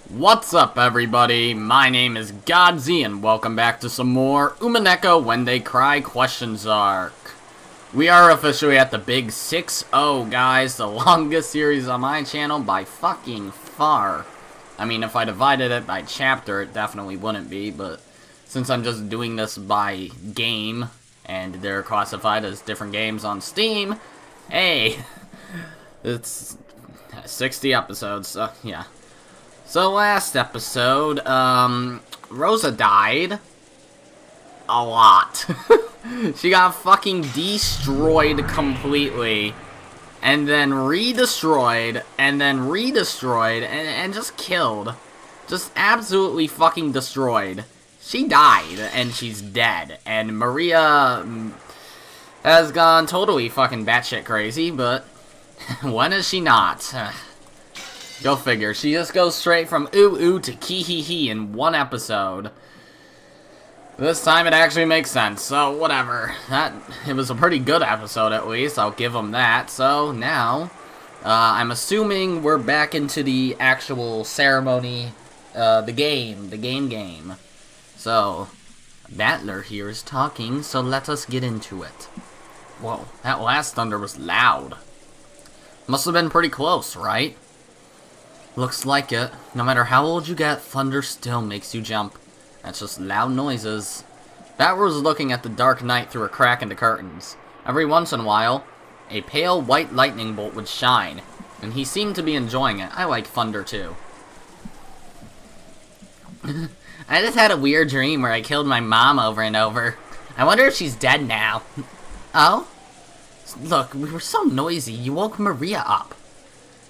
What's up, everybody? My name is Godzi, and welcome back to some more Umineko When They Cry questions arc. We are officially at the big 6-0, guys, the longest series on my channel by fucking far. I mean, if I divided it by chapter, it definitely wouldn't be, but since I'm just doing this by game, and they're classified as different games on Steam, hey, it's 60 episodes, so yeah. So last episode, Rosa died a lot. She got fucking destroyed completely, and then redestroyed, and then redestroyed, and just killed. Just absolutely fucking destroyed. She died, and she's dead, and Maria has gone totally fucking batshit crazy, but when is she not? Go figure. She just goes straight from ooh to kee in one episode. This time it actually makes sense, so whatever. It was a pretty good episode at least, I'll give them that. So now, I'm assuming we're back into the actual ceremony, the game. So, Battler here is talking, so let us get into it. Whoa, that last thunder was loud. Must have been pretty close, right? Looks like it. No matter how old you get, thunder still makes you jump. That's just loud noises. Batler was looking at the dark night through a crack in the curtains. Every once in a while, a pale white lightning bolt would shine, and he seemed to be enjoying it. I like thunder too. I just had a weird dream where I killed my mom over and over. I wonder if she's dead now. Oh? Look, we were so noisy, you woke Maria up.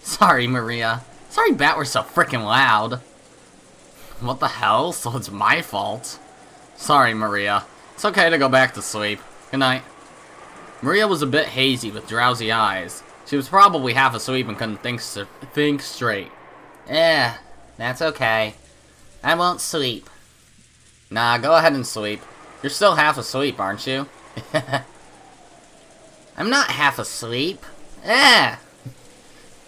Sorry, Maria. Sorry Bat so frickin' loud. What the hell? So it's my fault. Sorry, Maria. It's okay to go back to sleep. Good night. Maria was a bit hazy with drowsy eyes. She was probably half asleep and couldn't think straight. That's okay. I won't sleep. Nah, go ahead and sleep. You're still half asleep, aren't you? I'm not half asleep.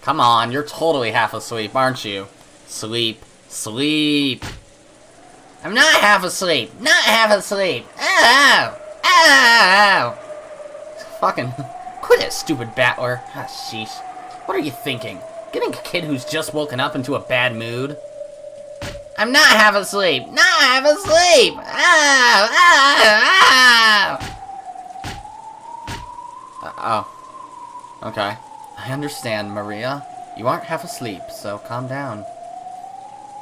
Come on, you're totally half asleep, aren't you? Sleep. I'm not half asleep. Not half asleep. Ow! Fucking quit it, stupid Battler. Ah, sheesh. What are you thinking? Getting a kid who's just woken up into a bad mood? I'm not half asleep. Not half asleep. Ow! Oh. Okay. I understand, Maria. You aren't half asleep, so calm down.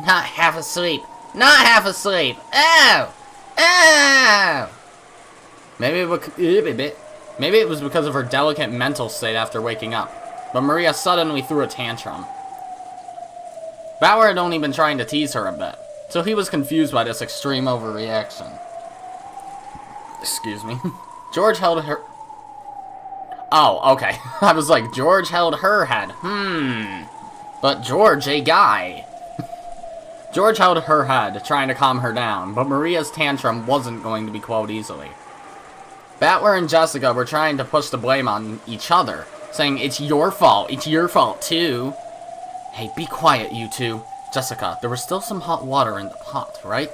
Not half asleep. Not half asleep. Ow! Ow! Maybe it was because of her delicate mental state after waking up. But Maria suddenly threw a tantrum. Bauer had only been trying to tease her a bit, so he was confused by this extreme overreaction. Excuse me. George held her... Oh, okay. I was like, George held her head. But George, a guy. George held her head, trying to calm her down, but Maria's tantrum wasn't going to be quelled easily. Battler and Jessica were trying to push the blame on each other, saying, it's your fault too. Hey, be quiet, you two. Jessica, there was still some hot water in the pot, right?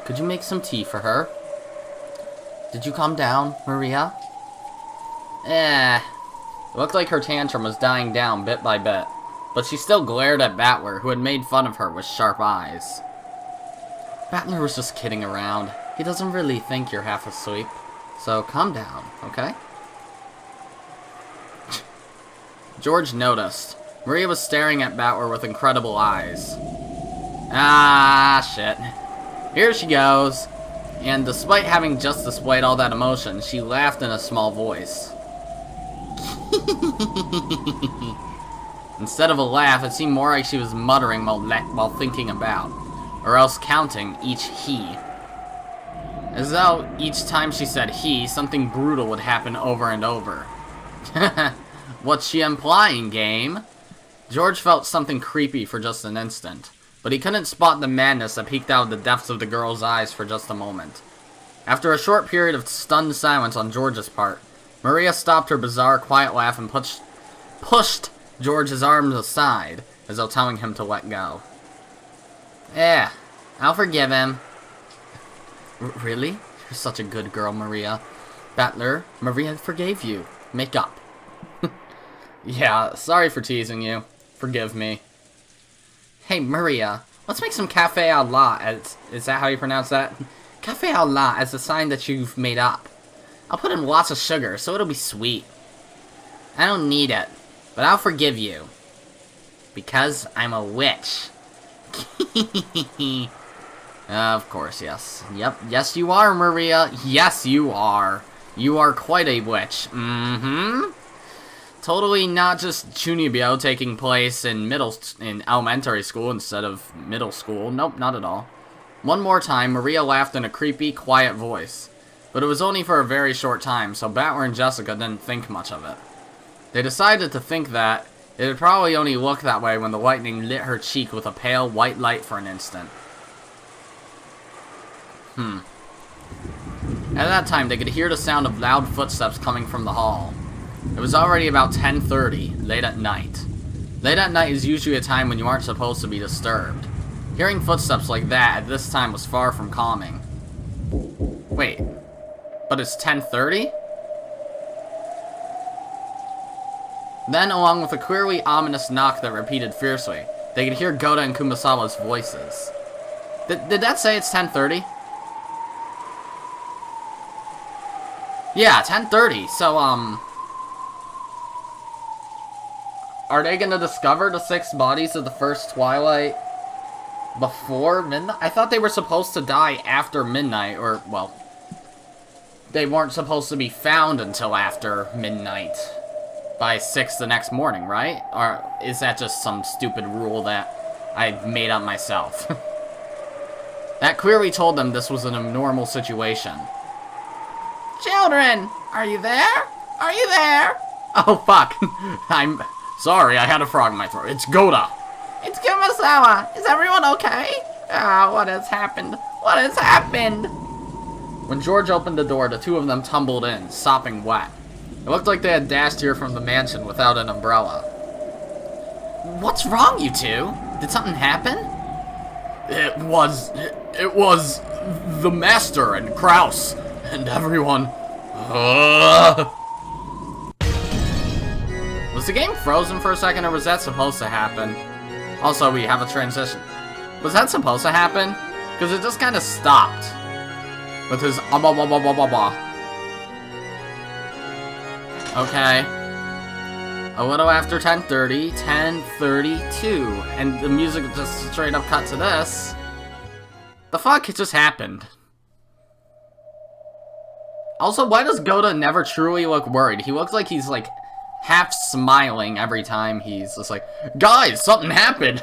Could you make some tea for her? Did you calm down, Maria? It looked like her tantrum was dying down bit by bit, but she still glared at Battler, who had made fun of her with sharp eyes. Battler was just kidding around. He doesn't really think you're half asleep, so calm down, okay? George noticed. Maria was staring at Battler with incredible eyes. Ah, shit. Here she goes. And despite having just displayed all that emotion, she laughed in a small voice. Instead of a laugh, it seemed more like she was muttering while thinking about, or else counting each he. As though each time she said he, something brutal would happen over and over. What's she implying, game? George felt something creepy for just an instant, but he couldn't spot the madness that peeked out of the depths of the girl's eyes for just a moment. After a short period of stunned silence on George's part, Maria stopped her bizarre, quiet laugh and pushed George's arms aside, as though telling him to let go. Yeah, I'll forgive him. Really? You're such a good girl, Maria. Battler, Maria forgave you. Make up. Yeah, sorry for teasing you. Forgive me. Hey, Maria, let's make some cafe au lait. Is that how you pronounce that? Cafe au lait as a sign that you've made up. I'll put in lots of sugar, so it'll be sweet. I don't need it, but I'll forgive you. Because I'm a witch. Of course, yes. Yep, yes you are, Maria. Yes, you are. You are quite a witch. Mm-hmm. Totally not just Chunibyo taking place in elementary school instead of middle school. Nope, not at all. One more time, Maria laughed in a creepy, quiet voice. But it was only for a very short time, so Battler and Jessica didn't think much of it. They decided to think that it would probably only look that way when the lightning lit her cheek with a pale, white light for an instant. At that time, they could hear the sound of loud footsteps coming from the hall. It was already about 10:30, late at night. Late at night is usually a time when you aren't supposed to be disturbed. Hearing footsteps like that at this time was far from calming. Wait, but it's 10:30? Then, along with a queerly ominous knock that repeated fiercely, they could hear Gohda and Kumasawa's voices. Did that say it's 10:30? Yeah, 10:30. So, are they gonna discover the 6 bodies of the first Twilight before midnight? I thought they were supposed to die after midnight, or, well, they weren't supposed to be found until after midnight by 6 the next morning, right? Or is that just some stupid rule that I made up myself? That clearly told them this was an abnormal situation. Children, are you there? Are you there? Oh, fuck. I'm sorry, I had a frog in my throat. It's Gohda. It's Kumasawa. Is everyone okay? What has happened? What has happened? When George opened the door, the two of them tumbled in, sopping wet. It looked like they had dashed here from the mansion without an umbrella. What's wrong, you two? Did something happen? It was the Master and Kraus and everyone. Was the game frozen for a second, or was that supposed to happen? Also, we have a transition. Was that supposed to happen? Because it just kind of stopped. With his Okay. A little after 10:30, 10:32, and the music just straight up cut to this. The fuck? It just happened. Also, why does Gohda never truly look worried? He looks like he's, like, half smiling every time he's just like, guys, something happened!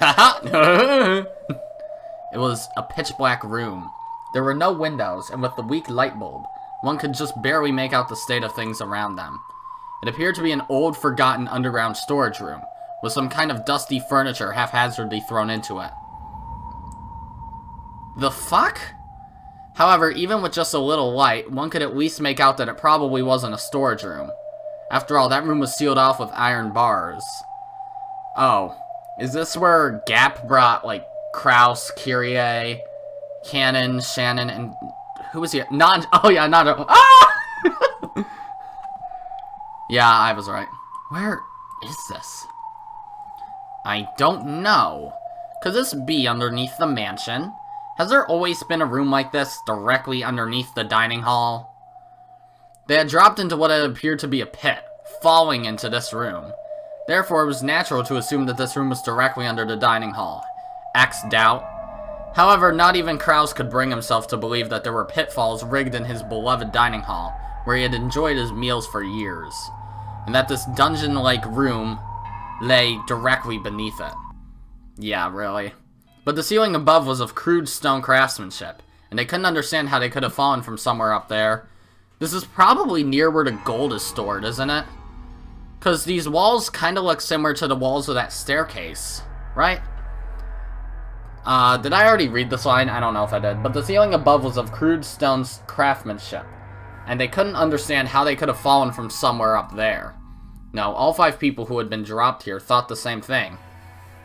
It was a pitch-black room. There were no windows, and with the weak light bulb, one could just barely make out the state of things around them. It appeared to be an old, forgotten underground storage room, with some kind of dusty furniture haphazardly thrown into it. The fuck? However, even with just a little light, one could at least make out that it probably wasn't a storage room. After all, that room was sealed off with iron bars. Oh, is this where Gaap brought, like, Kraus, Kyrie, Cannon, Shannon, and... who was here? Oh yeah, Nando. Ah! Yeah, I was right. Where is this? I don't know. Could this be underneath the mansion? Has there always been a room like this, directly underneath the dining hall? They had dropped into what had appeared to be a pit, falling into this room. Therefore, it was natural to assume that this room was directly under the dining hall. X doubt. However, not even Kraus could bring himself to believe that there were pitfalls rigged in his beloved dining hall, where he had enjoyed his meals for years, and that this dungeon-like room lay directly beneath it. Yeah, really. But the ceiling above was of crude stone craftsmanship, and they couldn't understand how they could have fallen from somewhere up there. This is probably near where the gold is stored, isn't it? Because these walls kind of look similar to the walls of that staircase, right? Did I already read this line? I don't know if I did. But the ceiling above was of crude stone craftsmanship, and they couldn't understand how they could have fallen from somewhere up there. No, all 5 people who had been dropped here thought the same thing.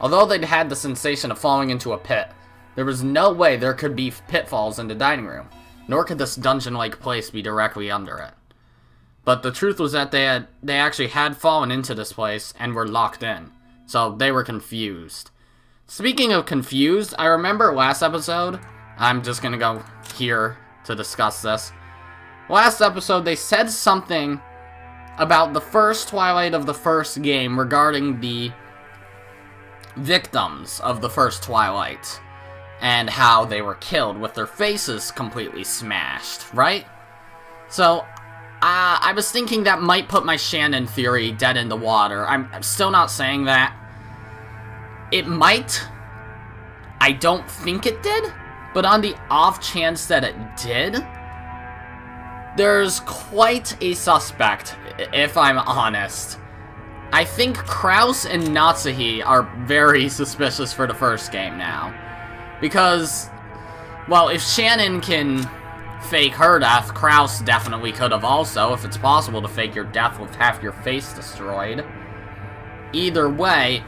Although they'd had the sensation of falling into a pit, There was no way there could be pitfalls in the dining room, nor could this dungeon-like place be directly under it. But the truth was that they actually had fallen into this place and were locked in, so they were confused. Speaking of confused, I remember last episode, I'm just gonna go here to discuss this. Last episode, they said something about the first Twilight of the first game regarding the victims of the first Twilight and how they were killed with their faces completely smashed, right? So, I was thinking that might put my Shannon theory dead in the water. I'm still not saying that. It might. I don't think it did, but on the off chance that it did, there's quite a suspect, if I'm honest. I think Kraus and Natsuhi are very suspicious for the first game now. Because, well, if Shannon can fake her death, Kraus definitely could have also, if it's possible to fake your death with half your face destroyed. Either way,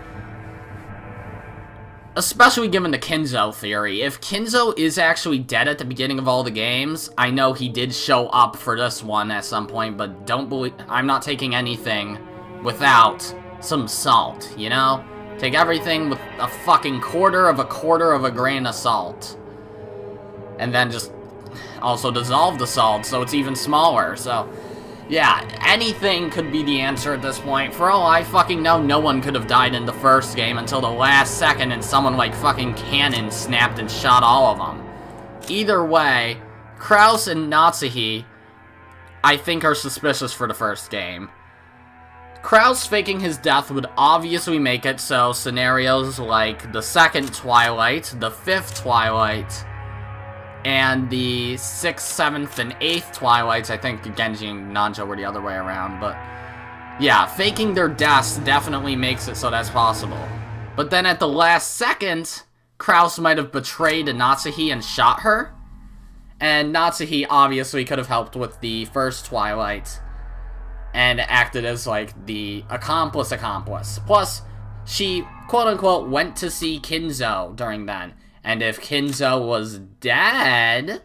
especially given the Kinzo theory, if Kinzo is actually dead at the beginning of all the games, I know he did show up for this one at some point, but don't believe, I'm not taking anything without some salt, you know? Take everything with a fucking quarter of a grain of salt. And then just also dissolve the salt so it's even smaller, so yeah, anything could be the answer at this point. For all I fucking know, no one could have died in the first game until the last second and someone like fucking cannon snapped and shot all of them. Either way, Kraus and Natsuhi, I think, are suspicious for the first game. Kraus faking his death would obviously make it so scenarios like the second Twilight, the fifth Twilight, and the 6th, 7th, and 8th Twilights, I think Genji and Nanjo were the other way around, but yeah, faking their deaths definitely makes it so that's possible. But then at the last second, Kraus might have betrayed Natsuhi and shot her, and Natsuhi obviously could have helped with the first Twilight and acted as like the accomplice. Plus, she quote-unquote went to see Kinzo during then. And if Kinzo was dead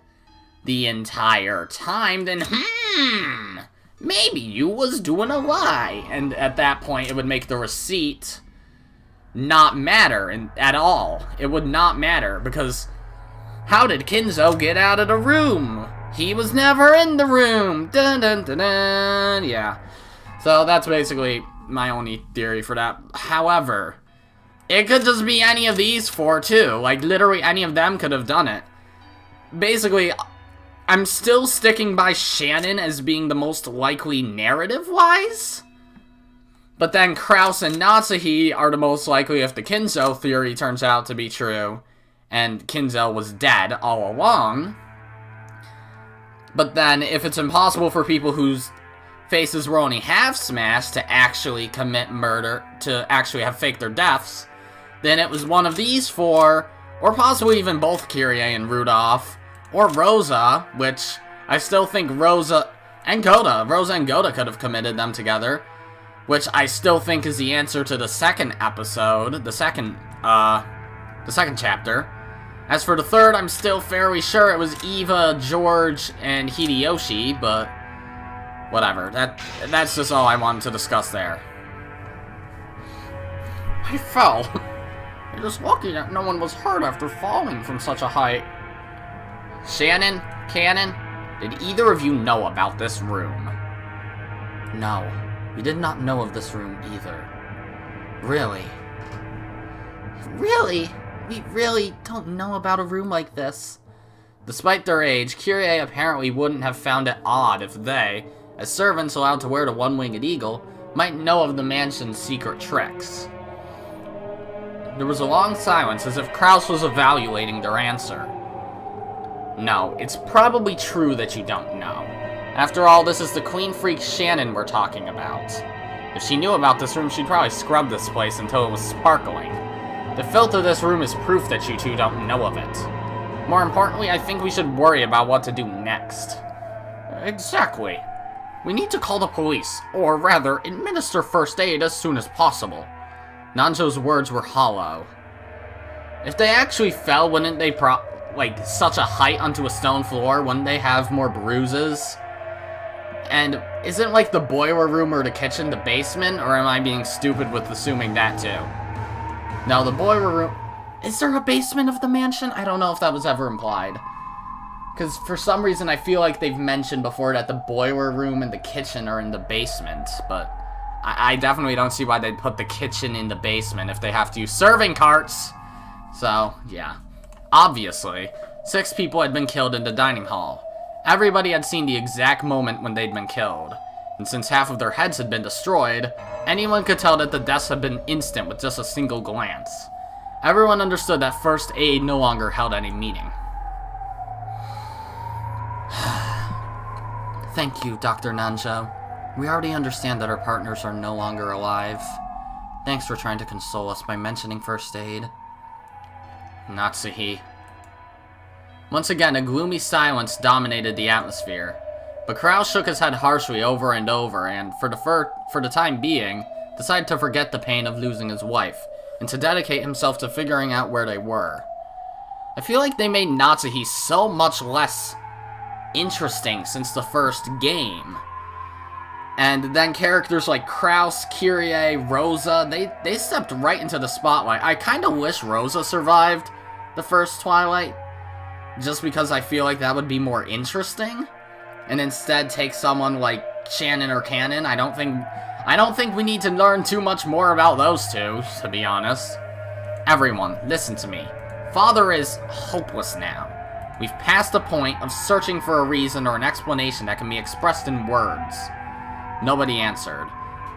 the entire time, then, maybe you was doing a lie. And at that point, it would make the receipt not matter at all. It would not matter, because how did Kinzo get out of the room? He was never in the room. Dun dun dun dun. Yeah. So that's basically my only theory for that. However, it could just be any of these four, too. Like, literally any of them could have done it. Basically, I'm still sticking by Shannon as being the most likely narrative-wise. But then Kraus and Natsuhi are the most likely if the Kinzo theory turns out to be true. And Kinzo was dead all along. But then, if it's impossible for people whose faces were only half smashed to actually commit murder, to actually have faked their deaths, then it was one of these four, or possibly even both Kyrie and Rudolph, or Rosa, which I still think Rosa and Gohda could have committed them together, which I still think is the answer to the second episode, the second chapter. As for the third, I'm still fairly sure it was Eva, George, and Hideyoshi, but whatever. That's just all I wanted to discuss there. I fell. It is lucky that no one was hurt after falling from such a height. Shannon, Cannon, did either of you know about this room? No, we did not know of this room either. Really? Really? We really don't know about a room like this. Despite their age, Kyrie apparently wouldn't have found it odd if they, as servants allowed to wear the one-winged eagle, might know of the mansion's secret tricks. There was a long silence, as if Kraus was evaluating their answer. No, it's probably true that you don't know. After all, this is the Queen Freak Shannon we're talking about. If she knew about this room, she'd probably scrub this place until it was sparkling. The filth of this room is proof that you two don't know of it. More importantly, I think we should worry about what to do next. Exactly. We need to call the police, or rather, administer first aid as soon as possible. Nanjo's words were hollow. If they actually fell, wouldn't they like, such a height onto a stone floor, wouldn't they have more bruises? And isn't, like, the boiler room or the kitchen the basement, or am I being stupid with assuming that, too? No, the boiler room... Is there a basement of the mansion? I don't know if that was ever implied. Because for some reason I feel like they've mentioned before that the boiler room and the kitchen are in the basement, but I definitely don't see why they'd put the kitchen in the basement if they have to use serving carts. So, yeah. Obviously, 6 people had been killed in the dining hall. Everybody had seen the exact moment when they'd been killed, and since half of their heads had been destroyed, anyone could tell that the deaths had been instant with just a single glance. Everyone understood that first aid no longer held any meaning. Thank you, Dr. Nanjo. We already understand that our partners are no longer alive. Thanks for trying to console us by mentioning first aid. Natsuhi. Once again, a gloomy silence dominated the atmosphere. But Krau shook his head harshly over and over and, for the time being, decided to forget the pain of losing his wife, and to dedicate himself to figuring out where they were. I feel like they made Natsuhi so much less interesting since the first game. And then characters like Kraus, Kyrie, Rosa, they stepped right into the spotlight. I kind of wish Rosa survived the first Twilight, just because I feel like that would be more interesting. And instead take someone like Shannon or Cannon. I don't think we need to learn too much more about those two, to be honest. Everyone, listen to me. Father is hopeless now. We've passed the point of searching for a reason or an explanation that can be expressed in words. Nobody answered.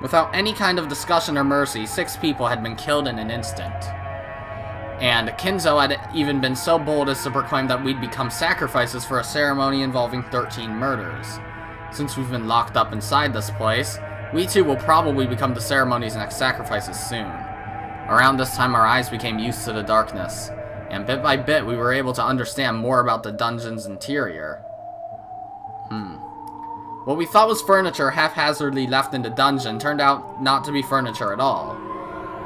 Without any kind of discussion or mercy, 6 people had been killed in an instant. And Kinzo had even been so bold as to proclaim that we'd become sacrifices for a ceremony involving 13 murders. Since we've been locked up inside this place, we too will probably become the ceremony's next sacrifices soon. Around this time, our eyes became used to the darkness, and bit by bit we were able to understand more about the dungeon's interior. What we thought was furniture haphazardly left in the dungeon turned out not to be furniture at all.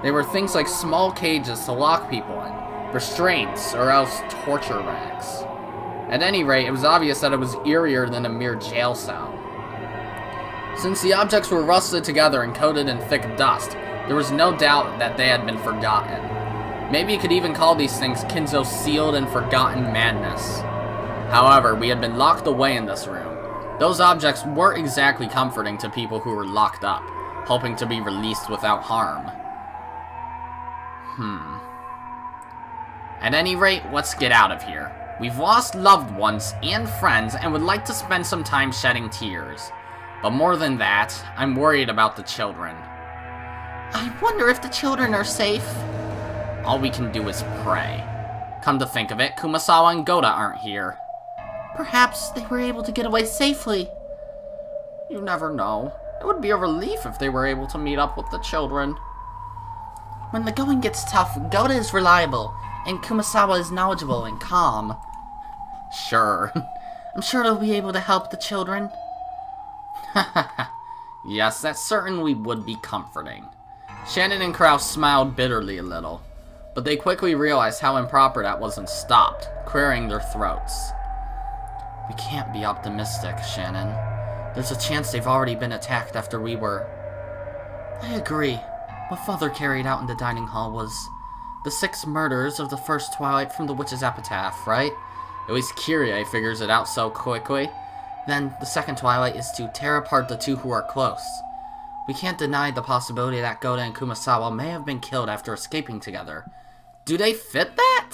They were things like small cages to lock people in, restraints, or else torture racks. At any rate, it was obvious that it was eerier than a mere jail cell. Since the objects were rusted together and coated in thick dust, there was no doubt that they had been forgotten. Maybe you could even call these things Kinzo's sealed and forgotten madness. However, we had been locked away in this room. Those objects weren't exactly comforting to people who were locked up, hoping to be released without harm. At any rate, let's get out of here. We've lost loved ones and friends and would like to spend some time shedding tears. But more than that, I'm worried about the children. I wonder if the children are safe. All we can do is pray. Come to think of it, Kumasawa and Gohda aren't here. Perhaps they were able to get away safely. You never know. It would be a relief if they were able to meet up with the children. When the going gets tough, Gohda is reliable, and Kumasawa is knowledgeable and calm. Sure. I'm sure they'll be able to help the children. Yes, that certainly would be comforting. Shannon and Kraus smiled bitterly a little, but they quickly realized how improper that was and stopped, clearing their throats. We can't be optimistic, Shannon. There's a chance they've already been attacked after we were. I agree. What Father carried out in the dining hall was the 6 murders of the first Twilight from the Witch's Epitaph, right? At least Kyrie figures it out so quickly. Then, the second Twilight is to tear apart the 2 who are close. We can't deny the possibility that Gohda and Kumasawa may have been killed after escaping together. Do they fit that?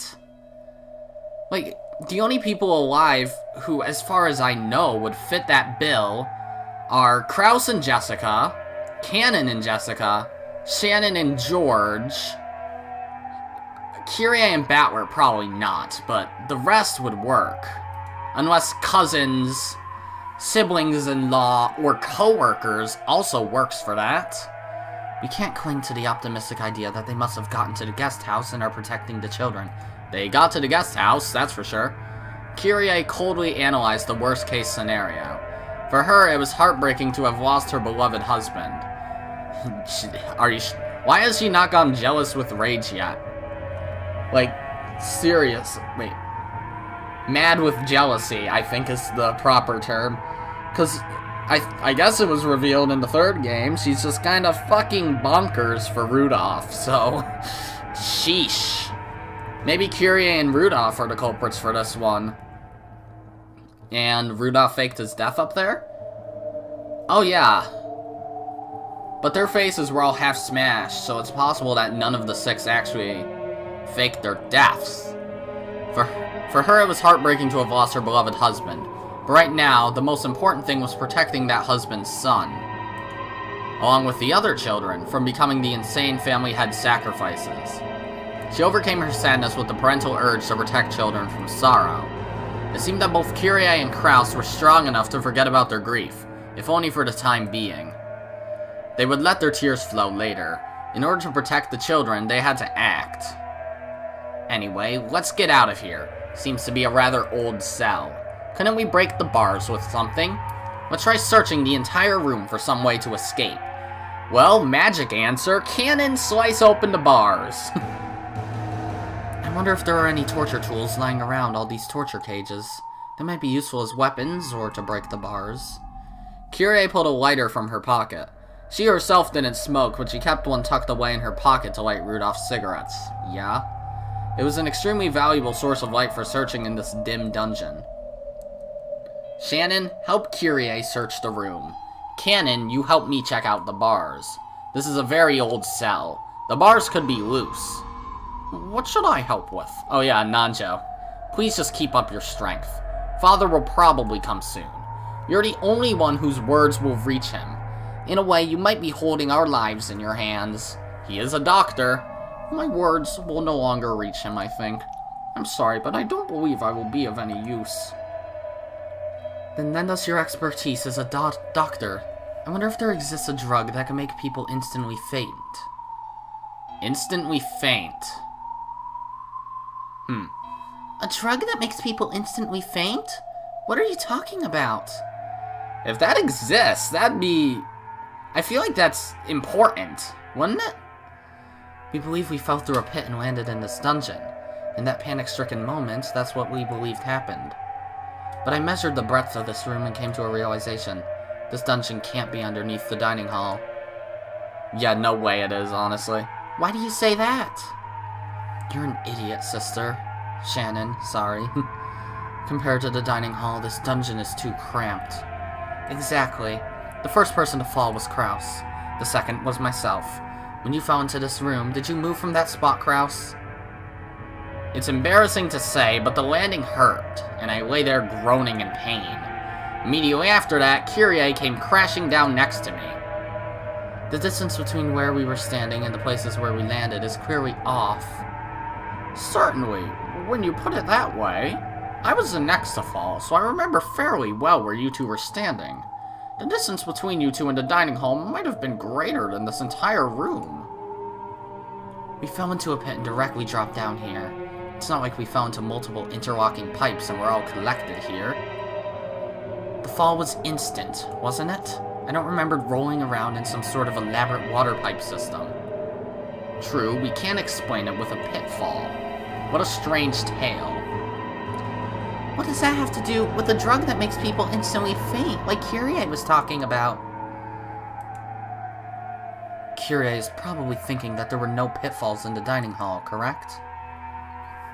Like, the only people alive who, as far as I know, would fit that bill are Kraus and Jessica, Cannon and Jessica, Shannon and George, Kyrie and Batware probably not, but the rest would work. Unless cousins, siblings-in-law, or co-workers also works for that. We can't cling to the optimistic idea that they must have gotten to the guest house and are protecting the children. They got to the guest house, that's for sure. Kyrie coldly analyzed the worst-case scenario. For her, it was heartbreaking to have lost her beloved husband. Why has she not gone jealous with rage yet? Like, Wait. Mad with jealousy, I think is the proper term. Because I guess it was revealed in the third game, she's just kind of fucking bonkers for Rudolph, so... Sheesh. Maybe Kyrie and Rudolph are the culprits for this one. And Rudolph faked his death up there? Oh yeah. But their faces were all half smashed, so it's possible that none of the 6 actually faked their deaths. For her, it was heartbreaking to have lost her beloved husband. But right now, the most important thing was protecting that husband's son, along with the other children, from becoming the insane family head sacrifices. She overcame her sadness with the parental urge to protect children from sorrow. It seemed that both Kyrie and Kraus were strong enough to forget about their grief, if only for the time being. They would let their tears flow later. In order to protect the children, they had to act. Anyway, let's get out of here. Seems to be a rather old cell. Couldn't we break the bars with something? Let's try searching the entire room for some way to escape. Well, magic answer, cannon slice open the bars. I wonder if there are any torture tools lying around all these torture cages. They might be useful as weapons or to break the bars. Kyrie pulled a lighter from her pocket. She herself didn't smoke, but she kept one tucked away in her pocket to light Rudolph's cigarettes. Yeah? It was an extremely valuable source of light for searching in this dim dungeon. Shannon, help Kyrie search the room. Cannon, you help me check out the bars. This is a very old cell. The bars could be loose. What should I help with? Oh yeah, Nanjo. Please just keep up your strength. Father will probably come soon. You're the only one whose words will reach him. In a way, you might be holding our lives in your hands. He is a doctor. My words will no longer reach him, I think. I'm sorry, but I don't believe I will be of any use. Then lend us your expertise as a doctor. I wonder if there exists a drug that can make people instantly faint. Instantly faint? A drug that makes people instantly faint? What are you talking about? If that exists, that'd be... I feel like that's important, wouldn't it? We believe we fell through a pit and landed in this dungeon. In that panic-stricken moment, that's what we believed happened. But I measured the breadth of this room and came to a realization. This dungeon can't be underneath the dining hall. Yeah, no way it is, honestly. Why do you say that? You're an idiot, sister. Shannon, sorry. Compared to the dining hall, this dungeon is too cramped. Exactly. The first person to fall was Kraus. The second was myself. When you fell into this room, did you move from that spot, Kraus? It's embarrassing to say, but the landing hurt, and I lay there groaning in pain. Immediately after that, Kyrie came crashing down next to me. The distance between where we were standing and the places where we landed is clearly off. Certainly, when you put it that way. I was the next to fall, so I remember fairly well where you two were standing. The distance between you two and the dining hall might have been greater than this entire room. We fell into a pit and directly dropped down here. It's not like we fell into multiple interlocking pipes and we're all collected here. The fall was instant, wasn't it? I don't remember rolling around in some sort of elaborate water pipe system. True, we can't explain it with a pitfall. What a strange tale. What does that have to do with a drug that makes people instantly faint, like Kyrie was talking about? Kyrie is probably thinking that there were no pitfalls in the dining hall, correct?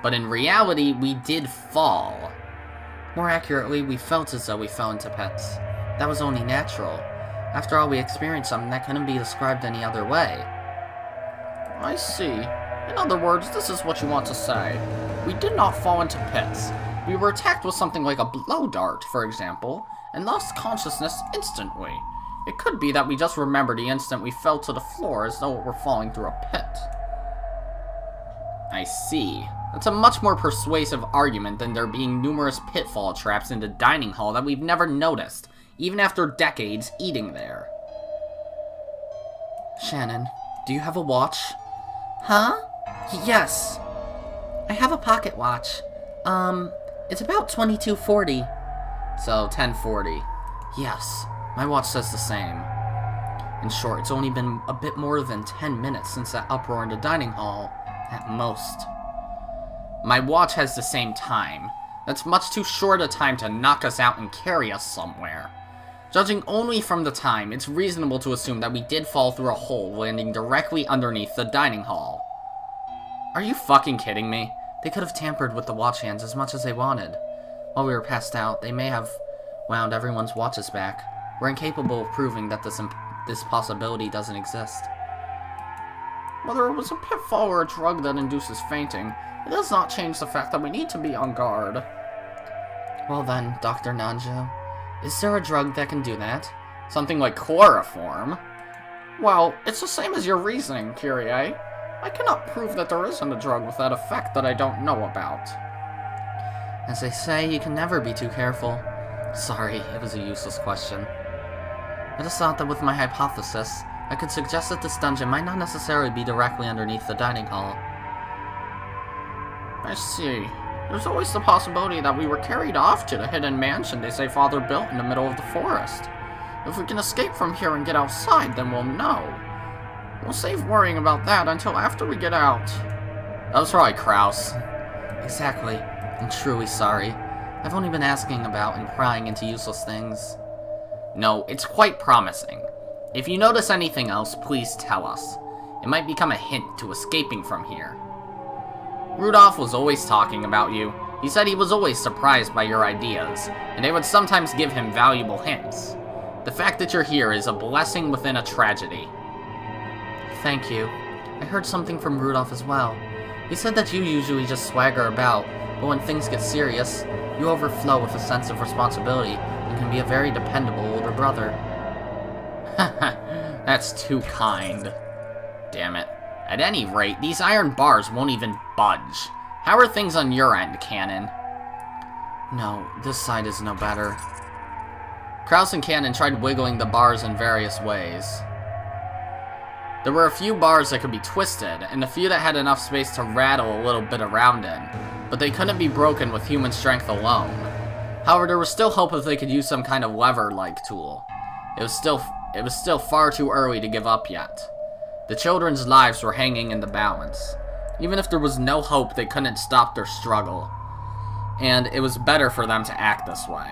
But in reality, we did fall. More accurately, we felt as though we fell into pits. That was only natural. After all, we experienced something that couldn't be described any other way. I see. In other words, this is what you want to say. We did not fall into pits. We were attacked with something like a blow dart, for example, and lost consciousness instantly. It could be that we just remembered the instant we fell to the floor as though it were falling through a pit. I see. That's a much more persuasive argument than there being numerous pitfall traps in the dining hall that we've never noticed, even after decades eating there. Shannon, do you have a watch? Huh? Yes. I have a pocket watch. It's about 22:40. So, 10:40. Yes, my watch says the same. In short, it's only been a bit more than 10 minutes since that uproar in the dining hall, at most. My watch has the same time. That's much too short a time to knock us out and carry us somewhere. Judging only from the time, it's reasonable to assume that we did fall through a hole landing directly underneath the dining hall. Are you fucking kidding me? They could have tampered with the watch hands as much as they wanted. While we were passed out, they may have wound everyone's watches back. We're incapable of proving that this possibility doesn't exist. Whether it was a pitfall or a drug that induces fainting, it does not change the fact that we need to be on guard. Well then, Dr. Nanjo, is there a drug that can do that? Something like chloroform? Well, it's the same as your reasoning, Kyrie. I cannot prove that there isn't a drug with that effect that I don't know about. As they say, you can never be too careful. Sorry, it was a useless question. I just thought that with my hypothesis, I could suggest that this dungeon might not necessarily be directly underneath the dining hall. I see. There's always the possibility that we were carried off to the hidden mansion they say Father built in the middle of the forest. If we can escape from here and get outside, then we'll know. We'll save worrying about that until after we get out. That was probably Kraus. Exactly. I'm truly sorry. I've only been asking about and prying into useless things. No, it's quite promising. If you notice anything else, please tell us. It might become a hint to escaping from here. Rudolph was always talking about you. He said he was always surprised by your ideas, and they would sometimes give him valuable hints. The fact that you're here is a blessing within a tragedy. Thank you. I heard something from Rudolph as well. He said that you usually just swagger about, but when things get serious, you overflow with a sense of responsibility and can be a very dependable older brother. Haha, that's too kind. Damn it. At any rate, these iron bars won't even budge. How are things on your end, Cannon? No, this side is no better. Kraus and Cannon tried wiggling the bars in various ways. There were a few bars that could be twisted, and a few that had enough space to rattle a little bit around in, but they couldn't be broken with human strength alone. However, there was still hope if they could use some kind of lever-like tool. It was still far too early to give up yet. The children's lives were hanging in the balance. Even if there was no hope, they couldn't stop their struggle. And it was better for them to act this way.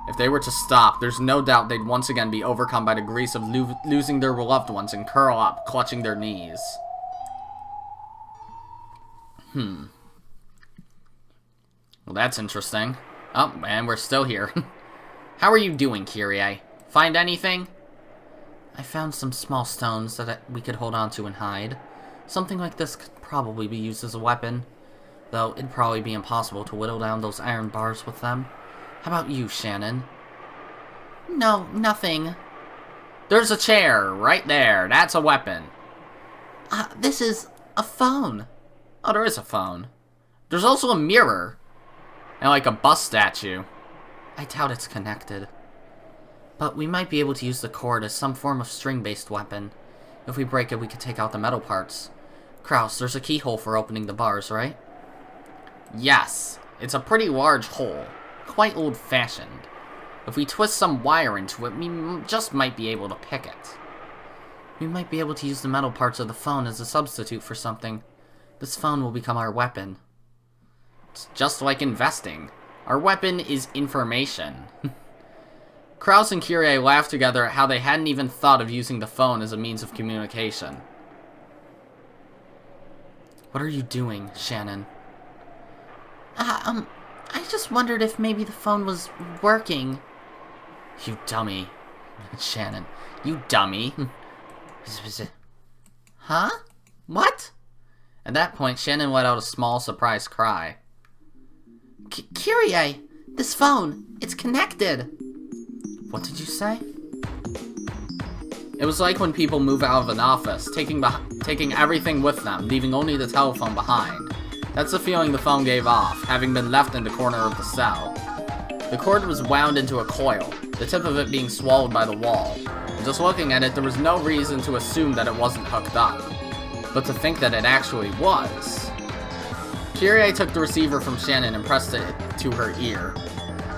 If they were to stop, there's no doubt they'd once again be overcome by the grief of losing their beloved ones and curl up, clutching their knees. Well, that's interesting. Oh, and we're still here. How are you doing, Kyrie? Find anything? I found some small stones that we could hold on to and hide. Something like this could probably be used as a weapon, though it'd probably be impossible to whittle down those iron bars with them. How about you, Shannon? No, nothing. There's a chair, right there. That's a weapon. This is a phone. Oh, there is a phone. There's also a mirror. And like a bust statue. I doubt it's connected. But we might be able to use the cord as some form of string-based weapon. If we break it, we could take out the metal parts. Kraus, there's a keyhole for opening the bars, right? Yes. It's a pretty large hole. Quite old-fashioned. If we twist some wire into it, we just might be able to pick it. We might be able to use the metal parts of the phone as a substitute for something. This phone will become our weapon. It's just like investing. Our weapon is information. Kraus and Kyrie laughed together at how they hadn't even thought of using the phone as a means of communication. What are you doing, Shannon? I just wondered if maybe the phone was working. You dummy. Shannon, you dummy. Huh? What? At that point, Shannon let out a small, surprised cry. Kyrie, this phone, it's connected. What did you say? It was like when people move out of an office, taking everything with them, leaving only the telephone behind. That's the feeling the phone gave off, having been left in the corner of the cell. The cord was wound into a coil, the tip of it being swallowed by the wall. And just looking at it, there was no reason to assume that it wasn't hooked up. But to think that it actually was. Kyrie took the receiver from Shannon and pressed it to her ear.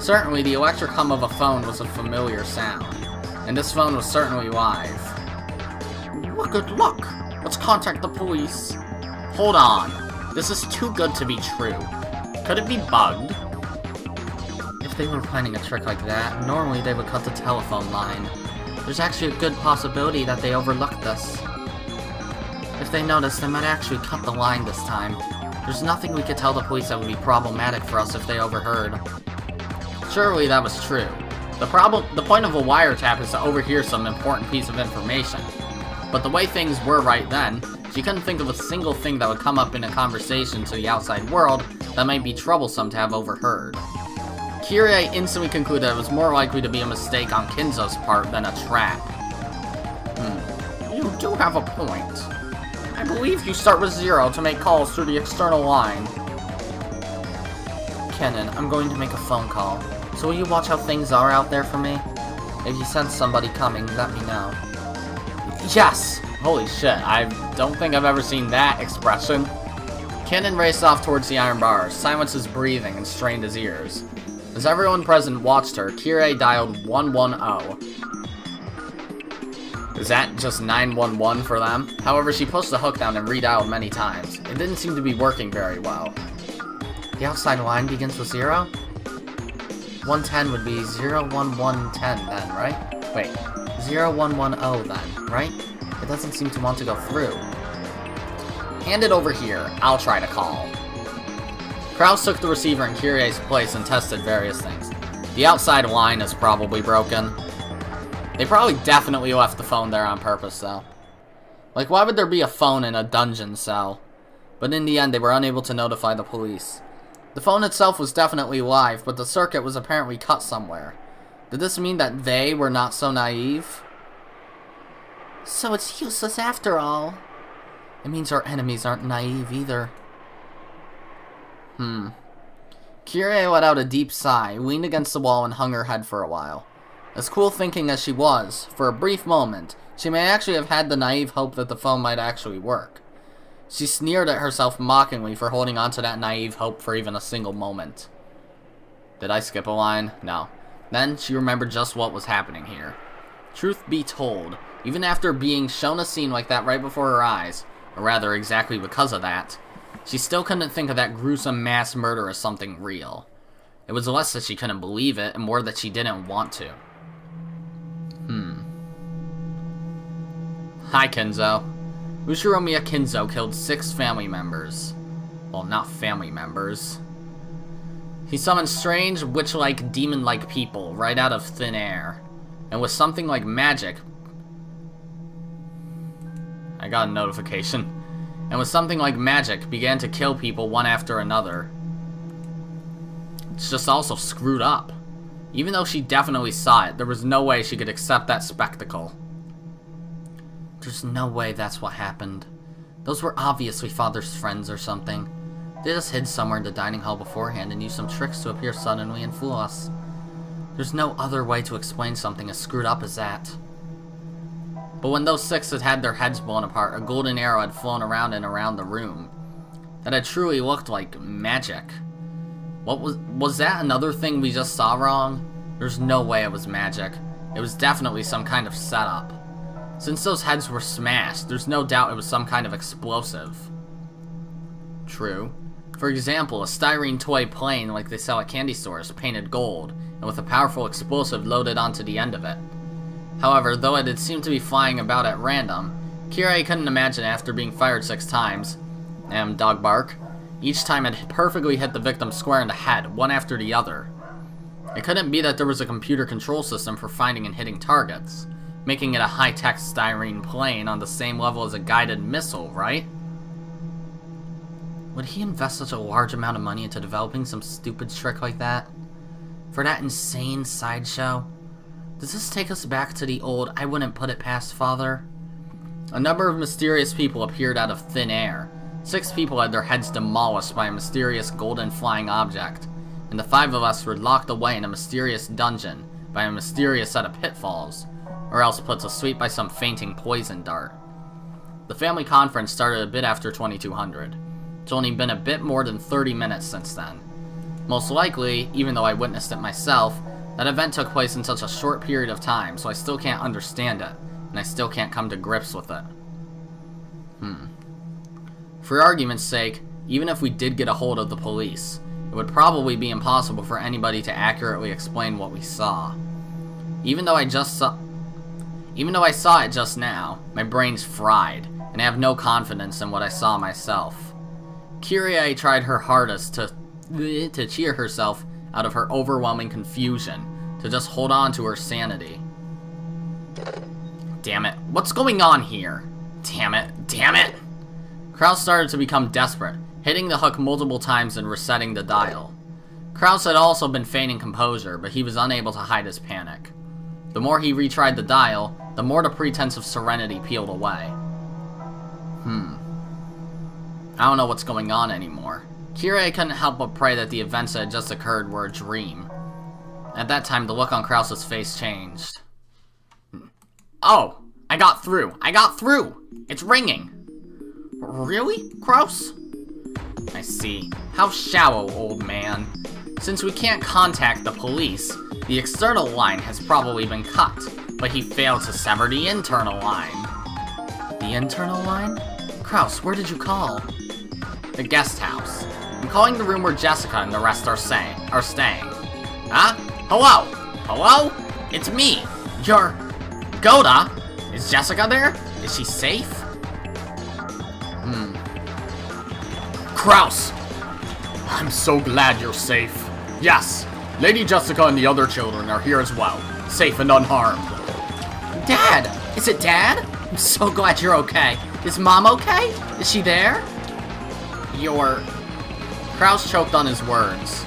Certainly, the electric hum of a phone was a familiar sound, and this phone was certainly live. Well, good luck. Let's contact the police. Hold on. This is too good to be true. Could it be bugged? If they were planning a trick like that, normally they would cut the telephone line. There's actually a good possibility that they overlooked this. If they noticed, they might actually cut the line this time. There's nothing we could tell the police that would be problematic for us if they overheard. Surely that was true. The point of a wiretap is to overhear some important piece of information. But the way things were right then, she couldn't think of a single thing that would come up in a conversation to the outside world that might be troublesome to have overheard. Kirie instantly concluded it was more likely to be a mistake on Kinzo's part than a trap. You do have a point. I believe you start with 0 to make calls through the external line. Kennen, I'm going to make a phone call. So will you watch how things are out there for me? If you sense somebody coming, let me know. Yes! Holy shit, I don't think I've ever seen that expression. Kennen raced off towards the iron bars, silenced his breathing, and strained his ears. As everyone present watched her, Kirie dialed 110. Is that just 911 for them? However, she pushed the hook down and redialed many times. It didn't seem to be working very well. The outside line begins with 0? 110 would be 01110 then, right? Wait, 0110 then, right? It doesn't seem to want to go through. Hand it over here. I'll try to call. Kraus took the receiver in Kirie's place and tested various things. The outside line is probably broken. They probably definitely left the phone there on purpose, though. Like, why would there be a phone in a dungeon cell? But in the end, they were unable to notify the police. The phone itself was definitely live, but the circuit was apparently cut somewhere. Did this mean that they were not so naive? So it's useless after all. It means our enemies aren't naive either. Kirie let out a deep sigh, leaned against the wall, and hung her head for a while. As cool thinking as she was, for a brief moment, she may actually have had the naive hope that the phone might actually work. She sneered at herself mockingly for holding on to that naive hope for even a single moment. Did I skip a line? No. Then she remembered just what was happening here. Truth be told, even after being shown a scene like that right before her eyes, or rather exactly because of that, she still couldn't think of that gruesome mass murder as something real. It was less that she couldn't believe it, and more that she didn't want to. Hi, Kinzo. Ushiromiya Kinzo killed 6 family members. Well, not family members. He summoned strange, witch-like, demon-like people right out of thin air. And with something like magic... I got a notification. And with something like magic, began to kill people one after another. It's just also screwed up. Even though she definitely saw it, there was no way she could accept that spectacle. There's no way that's what happened. Those were obviously Father's friends or something. They just hid somewhere in the dining hall beforehand and used some tricks to appear suddenly and fool us. There's no other way to explain something as screwed up as that. But when those 6 had had their heads blown apart, a golden arrow had flown around and around the room. That had truly looked like magic. What was that another thing we just saw wrong? There's no way it was magic. It was definitely some kind of setup. Since those heads were smashed, there's no doubt it was some kind of explosive. True. For example, a styrene toy plane like they sell at candy stores, painted gold, and with a powerful explosive loaded onto the end of it. However, though it had seemed to be flying about at random, Kirie couldn't imagine after being fired 6 times, dog bark, each time it perfectly hit the victim square in the head, one after the other. It couldn't be that there was a computer control system for finding and hitting targets, making it a high-tech styrene plane on the same level as a guided missile, right? Would he invest such a large amount of money into developing some stupid trick like that? For that insane sideshow? Does this take us back to the old I wouldn't put it past father? A number of mysterious people appeared out of thin air. 6 people had their heads demolished by a mysterious golden flying object, and the 5 of us were locked away in a mysterious dungeon by a mysterious set of pitfalls, or else put to sleep by some fainting poison dart. The family conference started a bit after 2200. It's only been a bit more than 30 minutes since then. Most likely, even though I witnessed it myself, that event took place in such a short period of time, so I still can't understand it, and I still can't come to grips with it. For argument's sake, Even if we did get a hold of the police, it would probably be impossible for anybody to accurately explain what we saw. Even though I saw it just now, my brain's fried, and I have no confidence in what I saw myself. Kyrie tried her hardest to cheer herself out of her overwhelming confusion, to just hold on to her sanity. Damn it, what's going on here? Damn it! Kraus started to become desperate, hitting the hook multiple times and resetting the dial. Kraus had also been feigning composure, but he was unable to hide his panic. The more he retried the dial, the more the pretense of serenity peeled away. I don't know what's going on anymore. Kyrie couldn't help but pray that the events that had just occurred were a dream. At that time, the look on Kraus's face changed. Oh! I got through! It's ringing! Really, Kraus? I see. How shallow, old man. Since we can't contact the police, the external line has probably been cut, but he failed to sever the internal line. The internal line? Kraus, where did you call? The guest house. I'm calling the room where Jessica and the rest are staying. Huh? Hello? Hello? It's me. You're... Gohda? Is Jessica there? Is she safe? Kraus! I'm so glad you're safe. Yes, Lady Jessica and the other children are here as well, safe and unharmed. Dad! Is it Dad? I'm so glad you're okay. Is Mom okay? Is she there? Kraus choked on his words.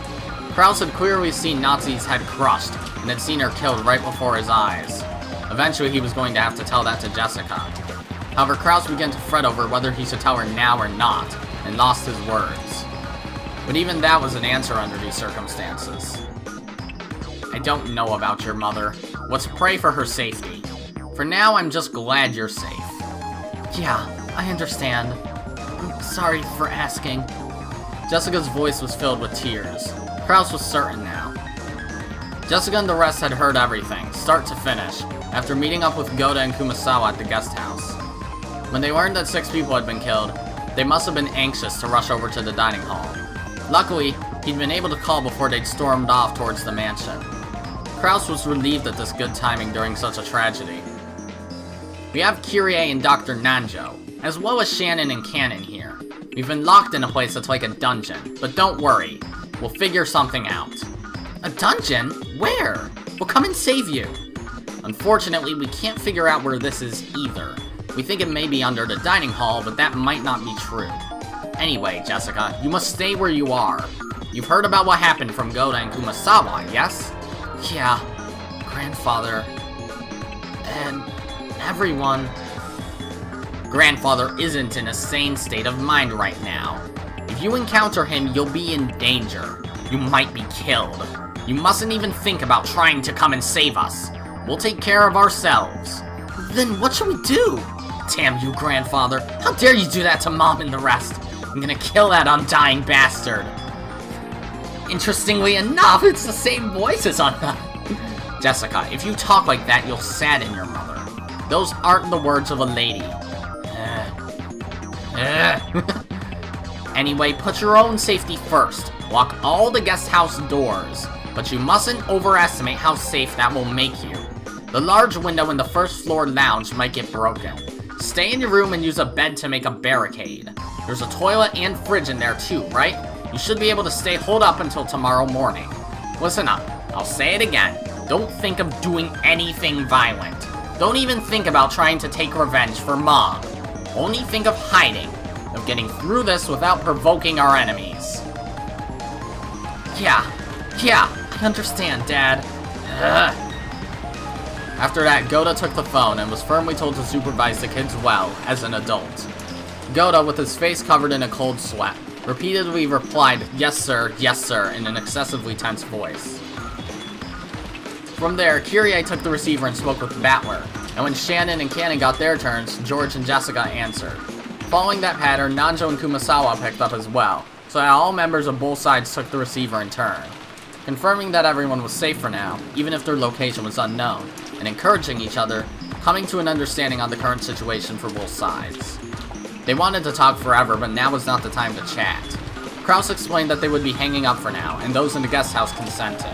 Kraus had clearly seen Nazi's head crushed, and had seen her killed right before his eyes. Eventually he was going to have to tell that to Jessica. However, Kraus began to fret over whether he should tell her now or not, and lost his words. But even that was an answer under these circumstances. I don't know about your mother. Let's pray for her safety. For now, I'm just glad you're safe. Yeah, I understand. I'm sorry for asking. Jessica's voice was filled with tears. Kraus was certain now. Jessica and the rest had heard everything, start to finish, after meeting up with Gohda and Kumasawa at the guest house. When they learned that 6 people had been killed, they must have been anxious to rush over to the dining hall. Luckily, he'd been able to call before they'd stormed off towards the mansion. Kraus was relieved at this good timing during such a tragedy. We have Kyrie and Dr. Nanjo, as well as Shannon and Cannon here. We've been locked in a place that's like a dungeon, but don't worry, we'll figure something out. A dungeon? Where? We'll come and save you. Unfortunately, we can't figure out where this is either. We think it may be under the dining hall, but that might not be true. Anyway, Jessica, you must stay where you are. You've heard about what happened from Gohda and Kumasawa, yes? Yeah, Grandfather, and everyone. Grandfather isn't in a sane state of mind right now. If you encounter him, you'll be in danger. You might be killed. You mustn't even think about trying to come and save us. We'll take care of ourselves. Then what should we do? Damn you, Grandfather. How dare you do that to Mom and the rest? I'm gonna kill that undying bastard. Interestingly enough, it's the same voice as on the... Jessica, if you talk like that, you'll sadden your mother. Those aren't the words of a lady. Anyway, put your own safety first. Lock all the guest house doors. But you mustn't overestimate how safe that will make you. The large window in the first floor lounge might get broken. Stay in your room and use a bed to make a barricade. There's a toilet and fridge in there too, right? You should be able to stay holed up until tomorrow morning. Listen up, I'll say it again. Don't think of doing anything violent. Don't even think about trying to take revenge for Mom. Only think of hiding, of getting through this without provoking our enemies. Yeah, I understand, Dad. After that, Gohda took the phone and was firmly told to supervise the kids well, as an adult. Gohda, with his face covered in a cold sweat, repeatedly replied, yes sir, in an excessively tense voice. From there, Kyrie took the receiver and spoke with Battler, and when Shannon and Cannon got their turns, George and Jessica answered. Following that pattern, Nanjo and Kumasawa picked up as well, so that all members of both sides took the receiver in turn, confirming that everyone was safe for now, even if their location was unknown, and encouraging each other, coming to an understanding on the current situation for both sides. They wanted to talk forever, but now was not the time to chat. Kraus explained that they would be hanging up for now, and those in the guest house consented.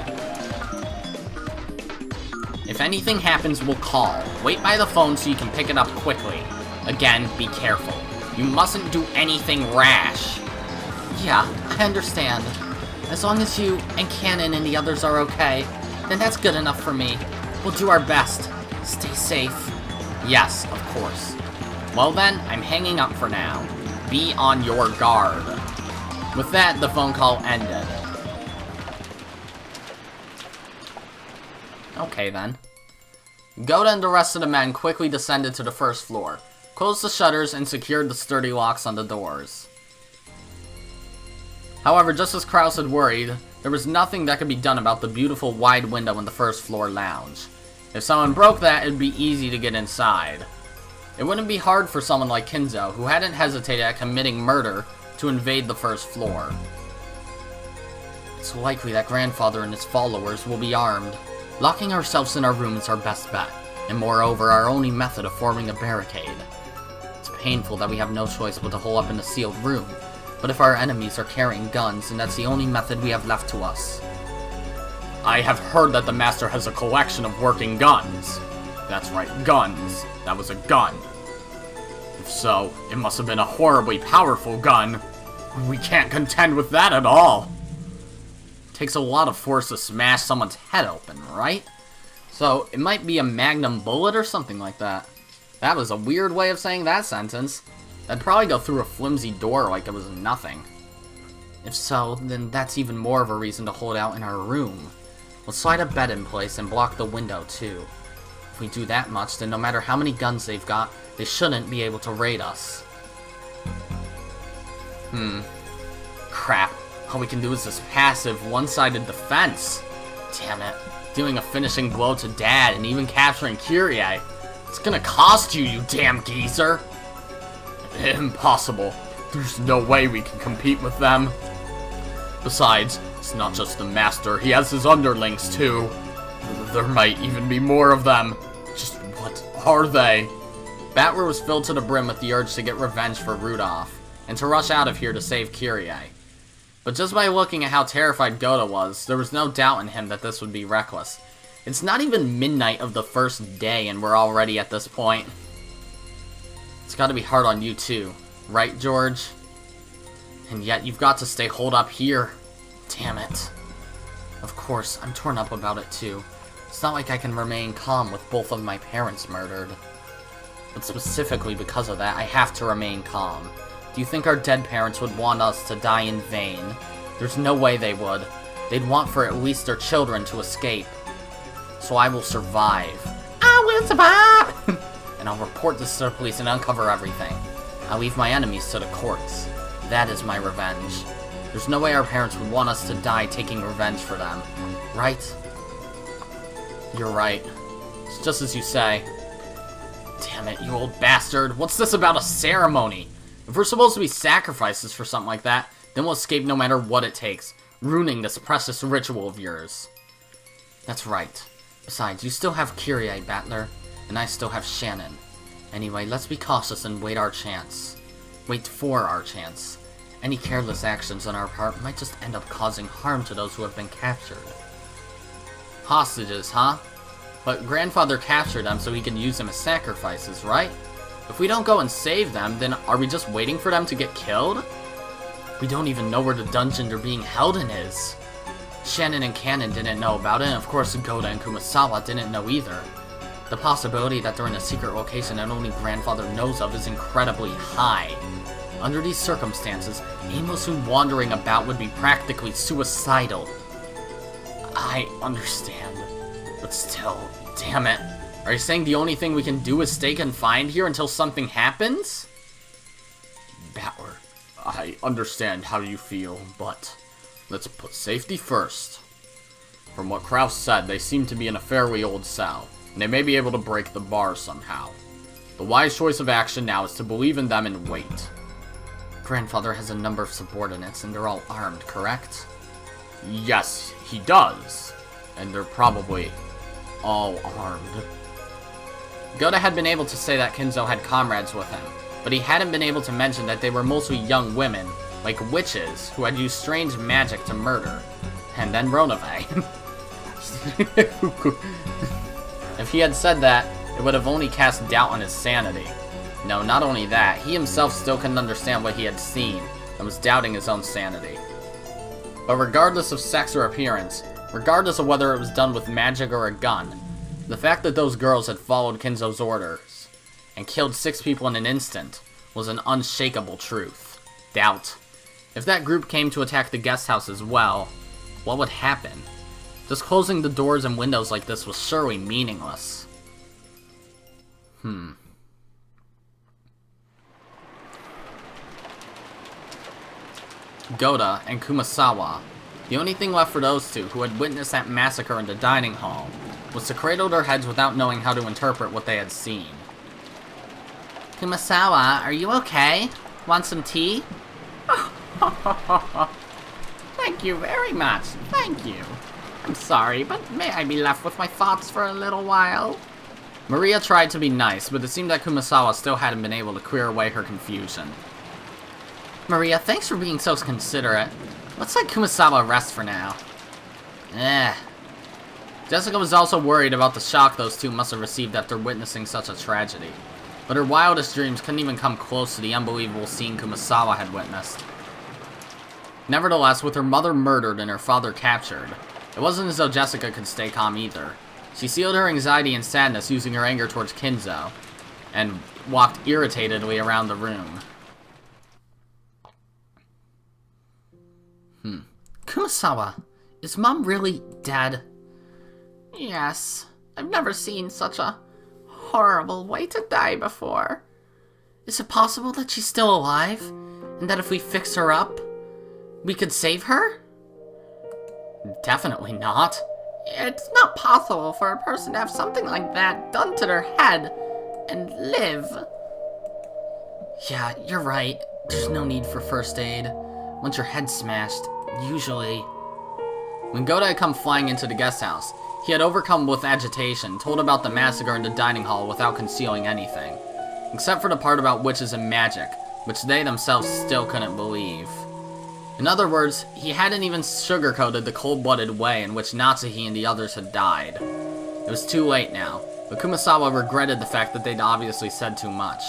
If anything happens, we'll call. Wait by the phone so you can pick it up quickly. Again, be careful. You mustn't do anything rash. Yeah, I understand. As long as you and Cannon and the others are okay, then that's good enough for me. We'll do our best. Stay safe. Yes, of course. Well then, I'm hanging up for now. Be on your guard. With that, the phone call ended. Okay then. Gohda and the rest of the men quickly descended to the first floor, closed the shutters, and secured the sturdy locks on the doors. However, just as Kraus had worried, there was nothing that could be done about the beautiful wide window in the first floor lounge. If someone broke that, it'd be easy to get inside. It wouldn't be hard for someone like Kinzo, who hadn't hesitated at committing murder, to invade the first floor. It's likely that Grandfather and his followers will be armed. Locking ourselves in our room is our best bet, and moreover, our only method of forming a barricade. It's painful that we have no choice but to hole up in a sealed room, but if our enemies are carrying guns, then that's the only method we have left to us. I have heard that the Master has a collection of working guns. That's right, guns. That was a gun. If so, it must have been a horribly powerful gun. We can't contend with that at all. Takes a lot of force to smash someone's head open, right? So, it might be a magnum bullet or something like that. That was a weird way of saying that sentence. That'd probably go through a flimsy door like it was nothing. If so, then that's even more of a reason to hold out in our room. We'll slide a bed in place and block the window too. If we do that much, then no matter how many guns they've got, they shouldn't be able to raid us. Crap. All we can do is this passive, one-sided defense. Damn it. Doing a finishing blow to Dad and even capturing Kyrie. It's gonna cost you, you damn geezer. Impossible. There's no way we can compete with them. Besides, it's not just the Master, he has his underlings too. There might even be more of them. Just what are they? Battler was filled to the brim with the urge to get revenge for Rudolph, and to rush out of here to save Kyrie. But just by looking at how terrified Gohda was, there was no doubt in him that this would be reckless. It's not even midnight of the first day and we're already at this point. It's gotta be hard on you too, right, George? And yet you've got to stay holed up here. Damn it. Of course, I'm torn up about it too. It's not like I can remain calm with both of my parents murdered. But specifically because of that, I have to remain calm. Do you think our dead parents would want us to die in vain? There's no way they would. They'd want for at least their children to escape. So I will survive. I will survive! And I'll report this to the police and uncover everything. I'll leave my enemies to the courts. That is my revenge. There's no way our parents would want us to die taking revenge for them. Right? You're right. It's just as you say. Damn it, you old bastard. What's this about a ceremony? If we're supposed to be sacrifices for something like that, then we'll escape no matter what it takes, ruining this precious ritual of yours. That's right. Besides, you still have Kyrie, Battler, and I still have Shannon. Anyway, let's be cautious and wait our chance. Wait for our chance. Any careless actions on our part might just end up causing harm to those who have been captured. Hostages, huh? But Grandfather captured them so he can use them as sacrifices, right? If we don't go and save them, then are we just waiting for them to get killed? We don't even know where the dungeon they're being held in is. Shannon and Cannon didn't know about it, and of course Gohda and Kumasawa didn't know either. The possibility that they're in a secret location that only Grandfather knows of is incredibly high. Under these circumstances, aimlessly wandering about would be practically suicidal. I understand, but still, damn it. Are you saying the only thing we can do is stay confined here until something happens? Battler, I understand how you feel, but let's put safety first. From what Kraus said, they seem to be in a fairly old cell, and they may be able to break the bars somehow. The wise choice of action now is to believe in them and wait. Grandfather has a number of subordinates, and they're all armed, correct? Yes, he does. And they're probably all armed. Gohda had been able to say that Kinzo had comrades with him, but he hadn't been able to mention that they were mostly young women, like witches, who had used strange magic to murder, and then run away. If he had said that, it would have only cast doubt on his sanity. No, not only that, he himself still couldn't understand what he had seen, and was doubting his own sanity. But regardless of sex or appearance, regardless of whether it was done with magic or a gun, the fact that those girls had followed Kinzo's orders, and killed 6 people in an instant, was an unshakable truth. Doubt. If that group came to attack the guest house as well, what would happen? Just closing the doors and windows like this was surely meaningless. Gohda and Kumasawa. The only thing left for those two, who had witnessed that massacre in the dining hall, was to cradle their heads without knowing how to interpret what they had seen. Kumasawa, are you okay? Want some tea? Thank you very much. Thank you. I'm sorry, but may I be left with my thoughts for a little while? Maria tried to be nice, but it seemed that Kumasawa still hadn't been able to clear away her confusion. Maria, thanks for being so considerate. Let's let Kumasawa rest for now. Jessica was also worried about the shock those two must have received after witnessing such a tragedy. But her wildest dreams couldn't even come close to the unbelievable scene Kumasawa had witnessed. Nevertheless, with her mother murdered and her father captured, it wasn't as though Jessica could stay calm either. She sealed her anxiety and sadness using her anger towards Kinzo, and walked irritatedly around the room. Kumasawa, is Mom really dead? Yes. I've never seen such a horrible way to die before. Is it possible that she's still alive? And that if we fix her up, we could save her? Definitely not. It's not possible for a person to have something like that done to their head and live. Yeah, you're right. There's no need for first aid. Once your head's smashed, usually... When Gohda had come flying into the guest house, he had overcome with agitation, told about the massacre in the dining hall without concealing anything. Except for the part about witches and magic, which they themselves still couldn't believe. In other words, he hadn't even sugarcoated the cold-blooded way in which Natsuhi and the others had died. It was too late now, but Kumasawa regretted the fact that they'd obviously said too much.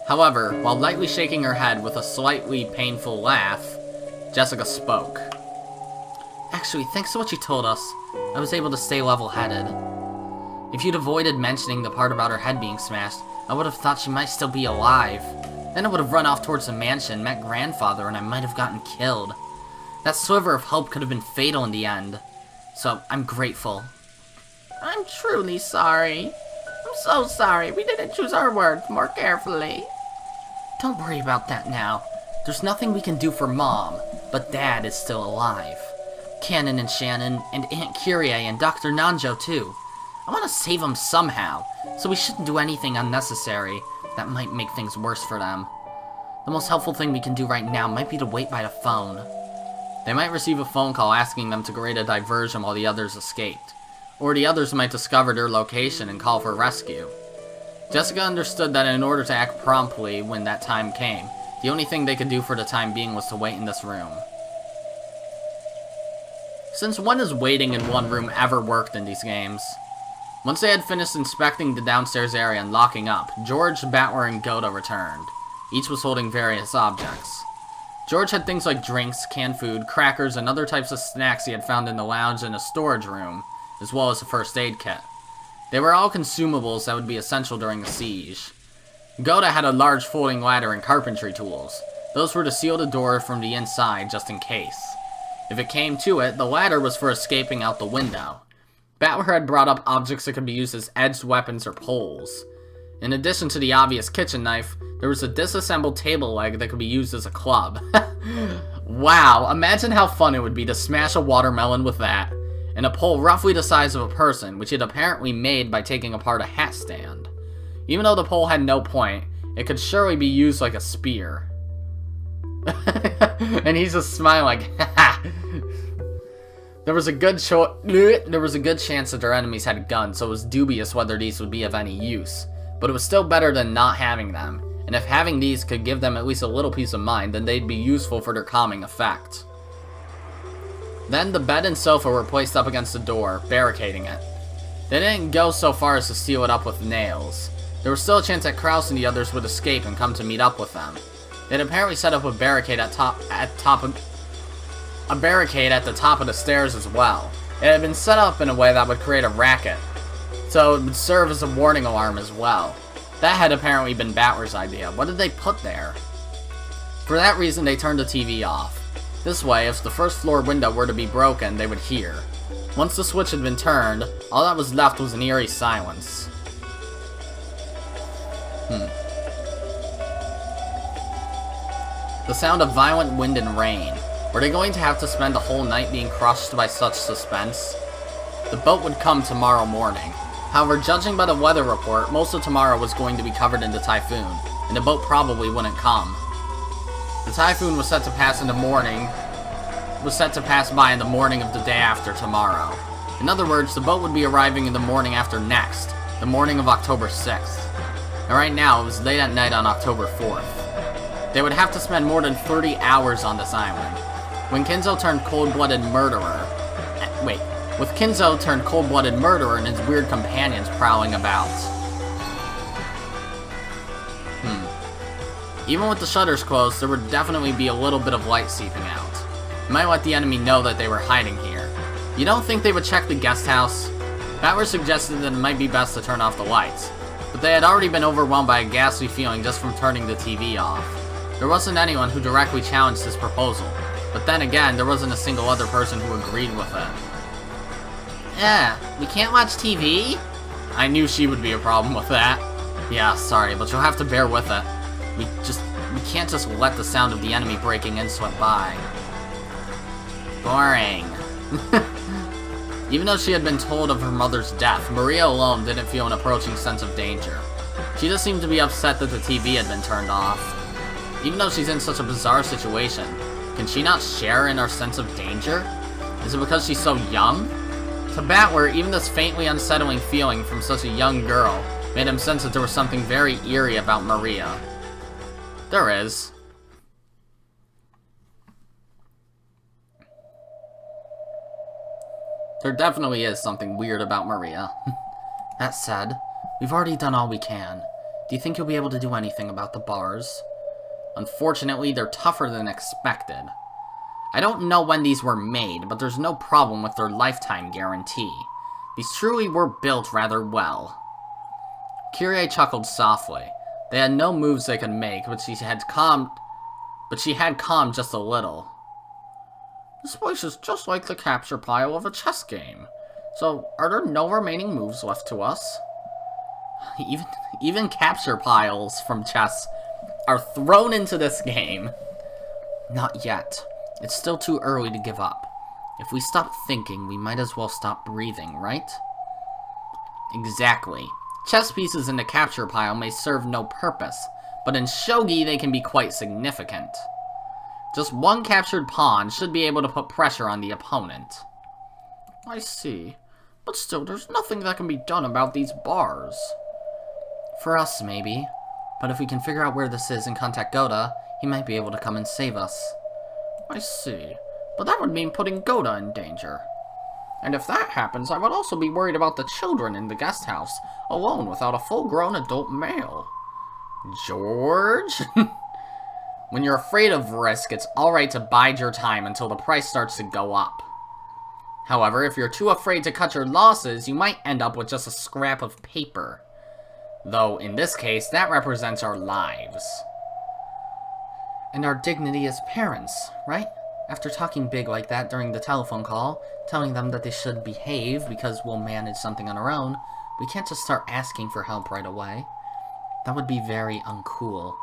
However, while lightly shaking her head with a slightly painful laugh, Jessica spoke. Actually, thanks to what you told us, I was able to stay level-headed. If you'd avoided mentioning the part about her head being smashed, I would have thought she might still be alive. Then I would have run off towards the mansion, met Grandfather, and I might have gotten killed. That sliver of hope could have been fatal in the end. So, I'm grateful. I'm truly sorry. I'm so sorry. We didn't choose our words more carefully. Don't worry about that now. There's nothing we can do for Mom, but Dad is still alive. Canon and Shannon, and Aunt Kyrie and Dr. Nanjo too. I want to save them somehow, so we shouldn't do anything unnecessary that might make things worse for them. The most helpful thing we can do right now might be to wait by the phone. They might receive a phone call asking them to create a diversion while the others escaped, or the others might discover their location and call for rescue. Jessica understood that in order to act promptly when that time came, the only thing they could do for the time being was to wait in this room. Since when has waiting in one room ever worked in these games? Once they had finished inspecting the downstairs area and locking up, George, Batware, and Gohda returned. Each was holding various objects. George had things like drinks, canned food, crackers, and other types of snacks he had found in the lounge and a storage room, as well as a first aid kit. They were all consumables that would be essential during a siege. Gohda had a large folding ladder and carpentry tools. Those were to seal the door from the inside, just in case. If it came to it, the ladder was for escaping out the window. Batware had brought up objects that could be used as edged weapons or poles. In addition to the obvious kitchen knife, there was a disassembled table leg that could be used as a club. Wow, imagine how fun it would be to smash a watermelon with that, and a pole roughly the size of a person, which he had apparently made by taking apart a hat stand. Even though the pole had no point, it could surely be used like a spear. And he's just smiling like, haha. There was a good chance that their enemies had guns, so it was dubious whether these would be of any use. But it was still better than not having them, and and if having these could give them at least a little peace of mind, then they'd be useful for their calming effect. Then the bed and sofa were placed up against the door, barricading it. They didn't go so far as to seal it up with nails. There was still a chance that Kraus and the others would escape and come to meet up with them. They'd apparently set up a barricade at the top of the stairs as well. It had been set up in a way that would create a racket, so it would serve as a warning alarm as well. That had apparently been Batler's idea. What did they put there? For that reason, they turned the TV off. This way, if the first floor window were to be broken, they would hear. Once the switch had been turned, all that was left was an eerie silence. The sound of violent wind and rain. Were they going to have to spend the whole night being crushed by such suspense? The boat would come tomorrow morning. However, judging by the weather report, most of tomorrow was going to be covered in the typhoon, and the boat probably wouldn't come. The typhoon was set to pass by in the morning of the day after tomorrow. In other words, the boat would be arriving in the morning after next, the morning of October 6th. And right now, it was late at night on October 4th. They would have to spend more than 30 hours on this island. When Kinzo turned cold-blooded murderer... With Kinzo turned cold-blooded murderer and his weird companions prowling about. Even with the shutters closed, there would definitely be a little bit of light seeping out. It might let the enemy know that they were hiding here. You don't think they would check the guest house? Batler suggested that it might be best to turn off the lights, but they had already been overwhelmed by a ghastly feeling just from turning the TV off. There wasn't anyone who directly challenged his proposal, but then again, there wasn't a single other person who agreed with it. We can't watch TV? I knew she would be a problem with that. Yeah, sorry, but you'll have to bear with it. We can't just let the sound of the enemy breaking in slip by. Boring. Even though she had been told of her mother's death, Maria alone didn't feel an approaching sense of danger. She just seemed to be upset that the TV had been turned off. Even though she's in such a bizarre situation, can she not share in our sense of danger? Is it because she's so young? To Batler, even this faintly unsettling feeling from such a young girl made him sense that there was something very eerie about Maria. There is. There definitely is something weird about Maria. That said, we've already done all we can. Do you think you'll be able to do anything about the bars? Unfortunately, they're tougher than expected. I don't know when these were made, but there's no problem with their lifetime guarantee. These truly were built rather well. Kyrie chuckled softly. They had no moves they could make, but she had calmed just a little. This place is just like the capture pile of a chess game. So, are there no remaining moves left to us? Even capture piles from chess are thrown into this game. Not yet. It's still too early to give up. If we stop thinking, we might as well stop breathing, right? Exactly. Chess pieces in the capture pile may serve no purpose, but in shogi they can be quite significant. Just one captured pawn should be able to put pressure on the opponent. I see. But still, there's nothing that can be done about these bars. For us, maybe. But if we can figure out where this is and contact Gohda, he might be able to come and save us. I see. But that would mean putting Gohda in danger. And if that happens, I would also be worried about the children in the guest house, alone without a full-grown adult male. George? When you're afraid of risk, it's alright to bide your time until the price starts to go up. However, if you're too afraid to cut your losses, you might end up with just a scrap of paper. Though, in this case, that represents our lives. And our dignity as parents, right? After talking big like that during the telephone call, telling them that they should behave because we'll manage something on our own, we can't just start asking for help right away. That would be very uncool.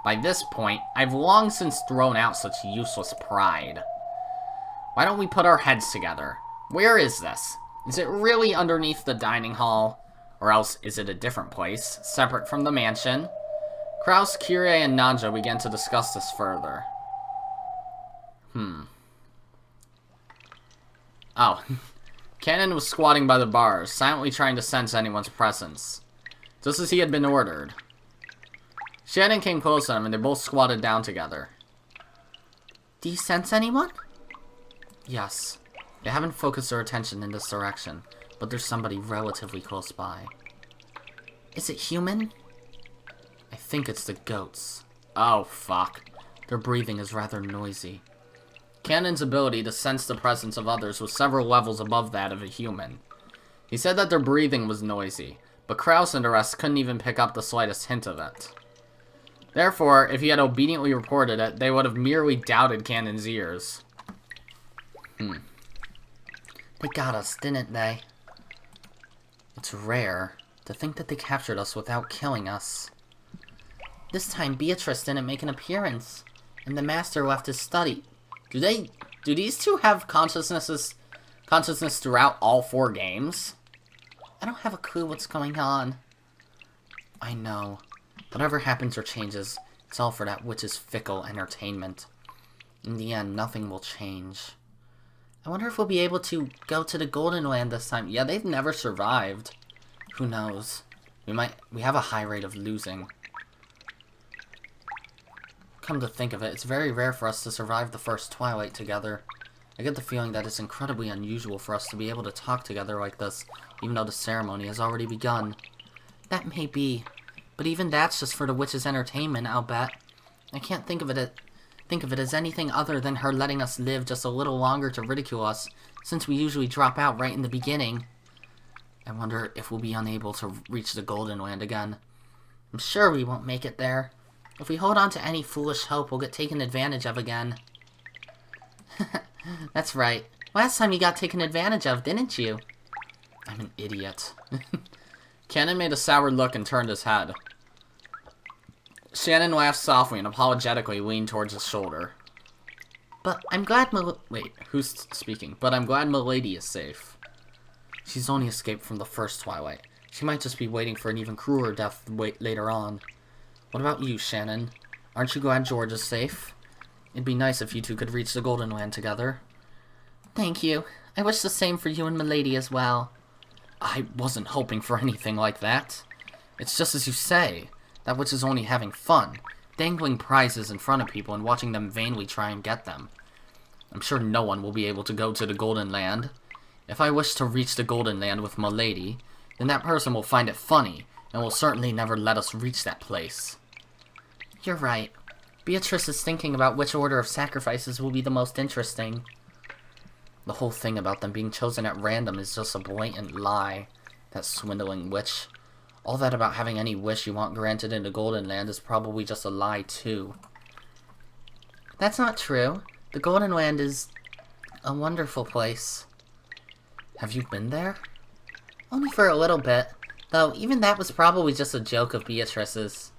By this point, I've long since thrown out such useless pride. Why don't we put our heads together? Where is this? Is it really underneath the dining hall? Or else is it a different place, separate from the mansion? Kraus, Kyrie, and Nanjo began to discuss this further. Oh. Cannon was squatting by the bars, silently trying to sense anyone's presence. just as he had been ordered. Shannon came close to him, and they both squatted down together. Do you sense anyone? Yes. They haven't focused their attention in this direction, but there's somebody relatively close by. Is it human? I think it's the goats. Oh, fuck. Their breathing is rather noisy. Cannon's ability to sense the presence of others was several levels above that of a human. He said that their breathing was noisy, but Krause and the rest couldn't even pick up the slightest hint of it. Therefore, if he had obediently reported it, they would have merely doubted Cannon's ears. They got us, didn't they? It's rare to think that they captured us without killing us. This time Beatrice didn't make an appearance, and the master left his study. Do these two have consciousness throughout all 4 games? I don't have a clue what's going on. I know. Whatever happens or changes, it's all for that witch's fickle entertainment. In the end, nothing will change. I wonder if we'll be able to go to the Golden Land this time. Yeah, they've never survived. Who knows? We have a high rate of losing. Come to think of it, it's very rare for us to survive the first Twilight together. I get the feeling that it's incredibly unusual for us to be able to talk together like this, even though the ceremony has already begun. That may be, but even that's just for the witch's entertainment, I'll bet. I can't think of it as anything other than her letting us live just a little longer to ridicule us, since we usually drop out right in the beginning. I wonder if we'll be unable to reach the Golden Land again. I'm sure we won't make it there. If we hold on to any foolish hope, we'll get taken advantage of again. That's right. Last time you got taken advantage of, didn't you? I'm an idiot. Cannon made a sour look and turned his head. Shannon laughed softly and apologetically leaned towards his shoulder. But I'm glad Wait, who's speaking? But I'm glad Milady is safe. She's only escaped from the first Twilight. She might just be waiting for an even crueler death later on. What about you, Shannon? Aren't you glad George is safe? It'd be nice if you two could reach the Golden Land together. Thank you. I wish the same for you and Milady as well. I wasn't hoping for anything like that. It's just as you say. That witch is only having fun, dangling prizes in front of people and watching them vainly try and get them. I'm sure no one will be able to go to the Golden Land. If I wish to reach the Golden Land with Milady, then that person will find it funny, and will certainly never let us reach that place. You're right. Beatrice is thinking about which order of sacrifices will be the most interesting. The whole thing about them being chosen at random is just a blatant lie. That swindling witch. All that about having any wish you want granted in the Golden Land is probably just a lie, too. That's not true. The Golden Land is a wonderful place. Have you been there? Only for a little bit. Though, even that was probably just a joke of Beatrice's.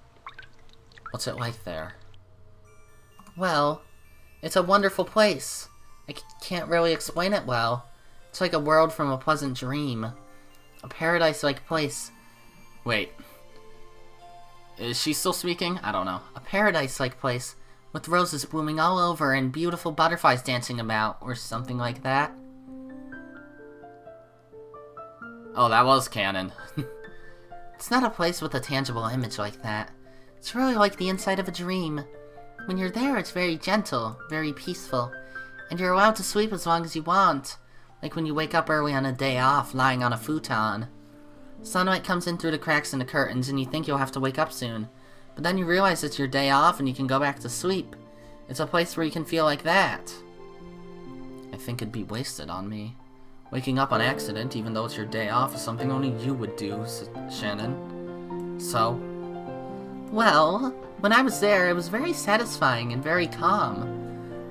What's it like there? Well, it's a wonderful place. I can't really explain it well. It's like a world from a pleasant dream. A paradise-like place. Wait. Is she still speaking? I don't know. A paradise-like place, with roses blooming all over and beautiful butterflies dancing about, or something like that. Oh, that was canon. It's not a place with a tangible image like that. It's really like the inside of a dream. When you're there, it's very gentle, very peaceful, and you're allowed to sleep as long as you want, like when you wake up early on a day off, lying on a futon. Sunlight comes in through the cracks in the curtains, and you think you'll have to wake up soon, but then you realize it's your day off and you can go back to sleep. It's a place where you can feel like that. I think it'd be wasted on me. Waking up on accident, even though it's your day off, is something only you would do, Shannon. So? Well, when I was there, it was very satisfying and very calm.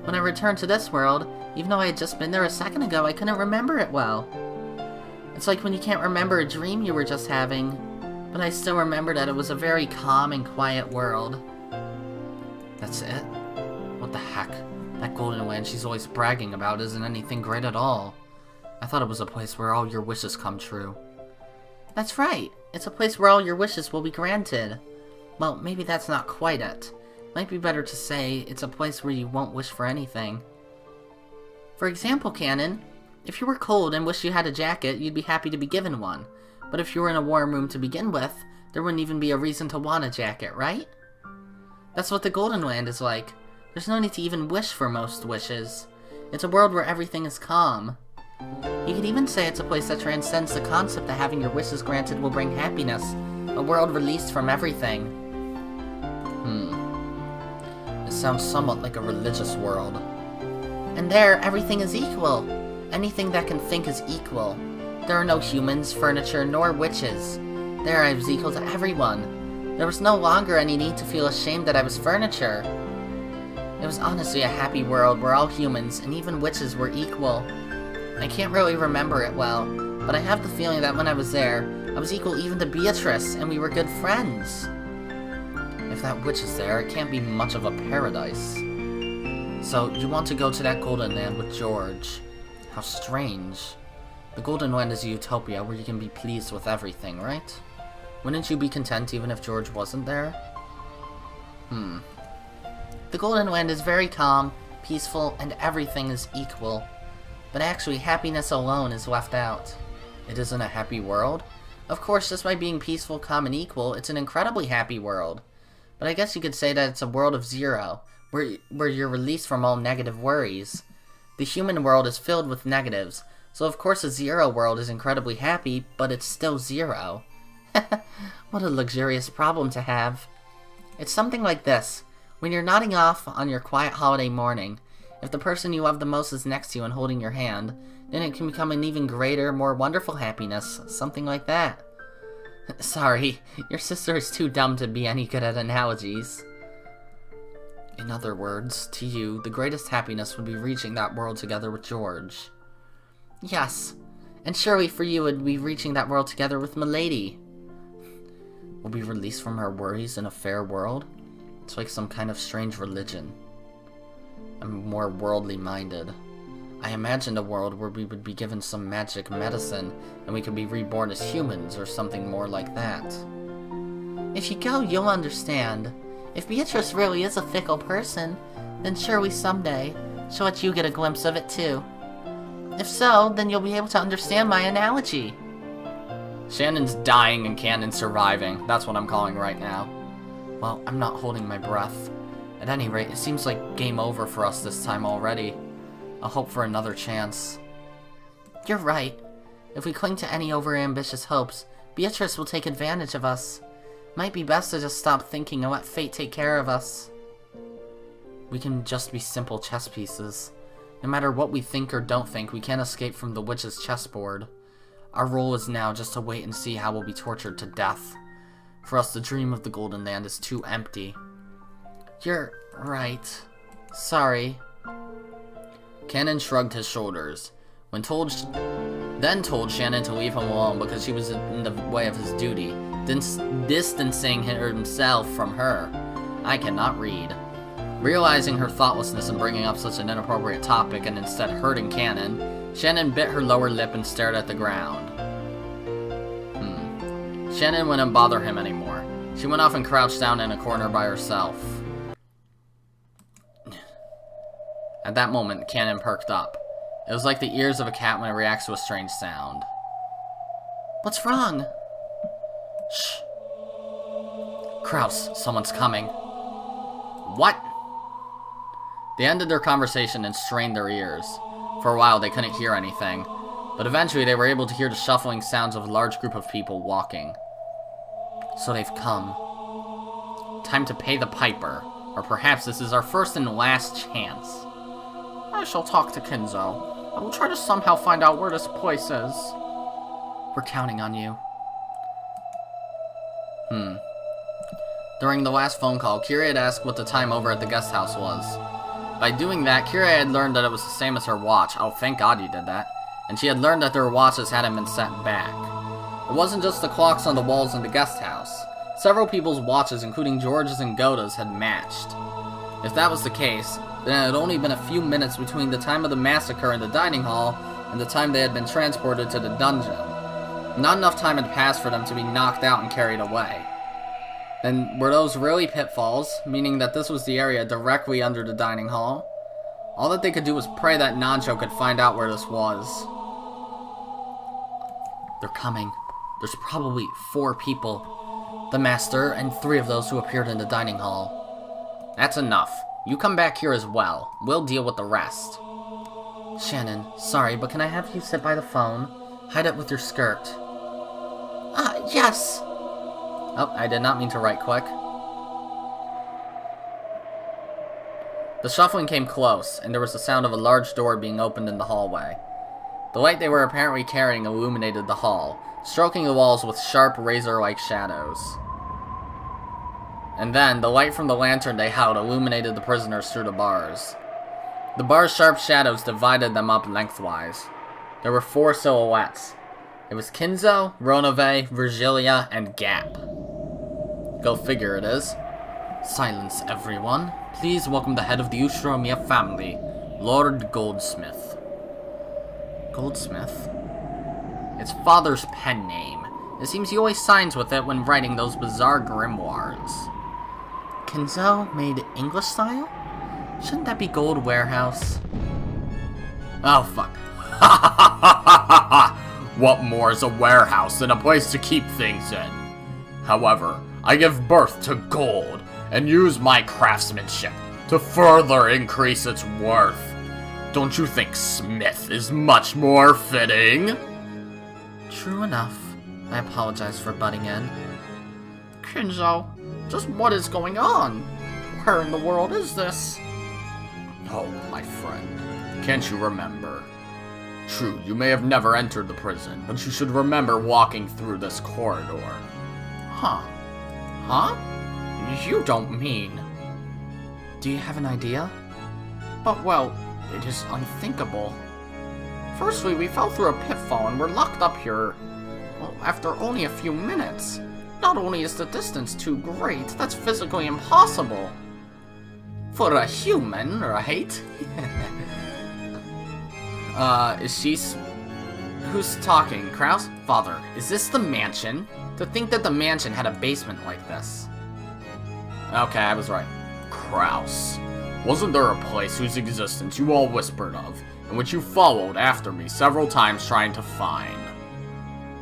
When I returned to this world, even though I had just been there a second ago, I couldn't remember it well. It's like when you can't remember a dream you were just having, but I still remember that it was a very calm and quiet world. That's it? What the heck? That Golden Land she's always bragging about isn't anything great at all. I thought it was a place where all your wishes come true. That's right. It's a place where all your wishes will be granted. Well, maybe that's not quite it. Might be better to say it's a place where you won't wish for anything. For example, Canon, if you were cold and wished you had a jacket, you'd be happy to be given one. But if you were in a warm room to begin with, there wouldn't even be a reason to want a jacket, right? That's what the Golden Land is like. There's no need to even wish for most wishes. It's a world where everything is calm. You could even say it's a place that transcends the concept that having your wishes granted will bring happiness. A world released from everything. It sounds somewhat like a religious world. And there, everything is equal. Anything that can think is equal. There are no humans, furniture, nor witches. There I was equal to everyone. There was no longer any need to feel ashamed that I was furniture. It was honestly a happy world where all humans, and even witches, were equal. I can't really remember it well, but I have the feeling that when I was there, I was equal even to Beatrice, and we were good friends. If that witch is there, it can't be much of a paradise. So, you want to go to that Golden Land with George. How strange. The Golden Land is a utopia where you can be pleased with everything, right? Wouldn't you be content even if George wasn't there? The Golden Land is very calm, peaceful, and everything is equal. But actually, happiness alone is left out. It isn't a happy world? Of course, just by being peaceful, calm, and equal, it's an incredibly happy world. But I guess you could say that it's a world of zero, where you're released from all negative worries. The human world is filled with negatives, so of course a zero world is incredibly happy, but it's still zero. What a luxurious problem to have. It's something like this. When you're nodding off on your quiet holiday morning, if the person you love the most is next to you and holding your hand, then it can become an even greater, more wonderful happiness. Something like that. Sorry, your sister is too dumb to be any good at analogies. In other words, to you, the greatest happiness would be reaching that world together with George. Yes, and surely for you it would be reaching that world together with Milady. We'll be released from our worries in a fair world? It's like some kind of strange religion. I'm more worldly minded. I imagined a world where we would be given some magic medicine and we could be reborn as humans or something more like that. If you go, you'll understand. If Beatrice really is a fickle person, then surely someday she'll let you get a glimpse of it too. If so, then you'll be able to understand my analogy. Shannon's dying and Cannon's surviving. That's what I'm calling right now. Well, I'm not holding my breath. At any rate, it seems like game over for us this time already. I'll hope for another chance. You're right. If we cling to any overambitious hopes, Beatrice will take advantage of us. Might be best to just stop thinking and let fate take care of us. We can just be simple chess pieces. No matter what we think or don't think, we can't escape from the witch's chessboard. Our role is now just to wait and see how we'll be tortured to death. For us, the dream of the Golden Land is too empty. You're right. Sorry. Cannon shrugged his shoulders. Then told Shannon to leave him alone because she was in the way of his duty, distancing himself from her. I cannot read. Realizing her thoughtlessness in bringing up such an inappropriate topic and instead hurting Cannon, Shannon bit her lower lip and stared at the ground. Shannon wouldn't bother him anymore. She went off and crouched down in a corner by herself. At that moment, Cannon perked up. It was like the ears of a cat when it reacts to a strange sound. What's wrong? Shh. Kraus, someone's coming. What? They ended their conversation and strained their ears. For a while, they couldn't hear anything, but eventually they were able to hear the shuffling sounds of a large group of people walking. So they've come. Time to pay the piper, or perhaps this is our first and last chance. I shall talk to Kinzo. I will try to somehow find out where this place is. We're counting on you. During the last phone call, Kira had asked what the time over at the guest house was. By doing that, Kira had learned that it was the same as her watch. Oh, thank God you did that. And she had learned that their watches hadn't been set back. It wasn't just the clocks on the walls in the guest house. Several people's watches, including George's and Gohda's, had matched. If that was the case, then it had only been a few minutes between the time of the massacre in the dining hall and the time they had been transported to the dungeon. Not enough time had passed for them to be knocked out and carried away. Then were those really pitfalls, meaning that this was the area directly under the dining hall? All that they could do was pray that Nancho could find out where this was. They're coming. There's probably 4 people. the master, and 3 of those who appeared in the dining hall. That's enough. You come back here as well. We'll deal with the rest. Shannon, sorry, but can I have you sit by the phone? Hide it with your skirt. Yes! Oh, I did not mean to right click. The shuffling came close, and there was the sound of a large door being opened in the hallway. The light they were apparently carrying illuminated the hall, stroking the walls with sharp, razor-like shadows. And then, the light from the lantern they held illuminated the prisoners through the bars. The bar's sharp shadows divided them up lengthwise. There were 4 silhouettes. It was Kinzo, Ronove, Virgilia, and Gaap. Go figure it is. Silence, everyone. Please welcome the head of the Ushiromiyas family, Lord Goldsmith. Goldsmith? It's father's pen name. It seems he always signs with it when writing those bizarre grimoires. Kinzo made English style? Shouldn't that be Gold Warehouse? Oh, fuck. What more is a warehouse than a place to keep things in? However, I give birth to gold and use my craftsmanship to further increase its worth. Don't you think Smith is much more fitting? True enough. I apologize for butting in. Kinzo, just what is going on? Where in the world is this? Oh, my friend, can't you remember? True, you may have never entered the prison, but you should remember walking through this corridor. Huh? You don't mean... Do you have an idea? But, well, it is unthinkable. Firstly, we fell through a pitfall and were locked up here, well, after only a few minutes. Not only is the distance too great, that's physically impossible. For a human, right? Who's talking? Kraus? Father, is this the mansion? To think that the mansion had a basement like this. Okay, I was right. Kraus. Wasn't there a place whose existence you all whispered of, and which you followed after me several times trying to find?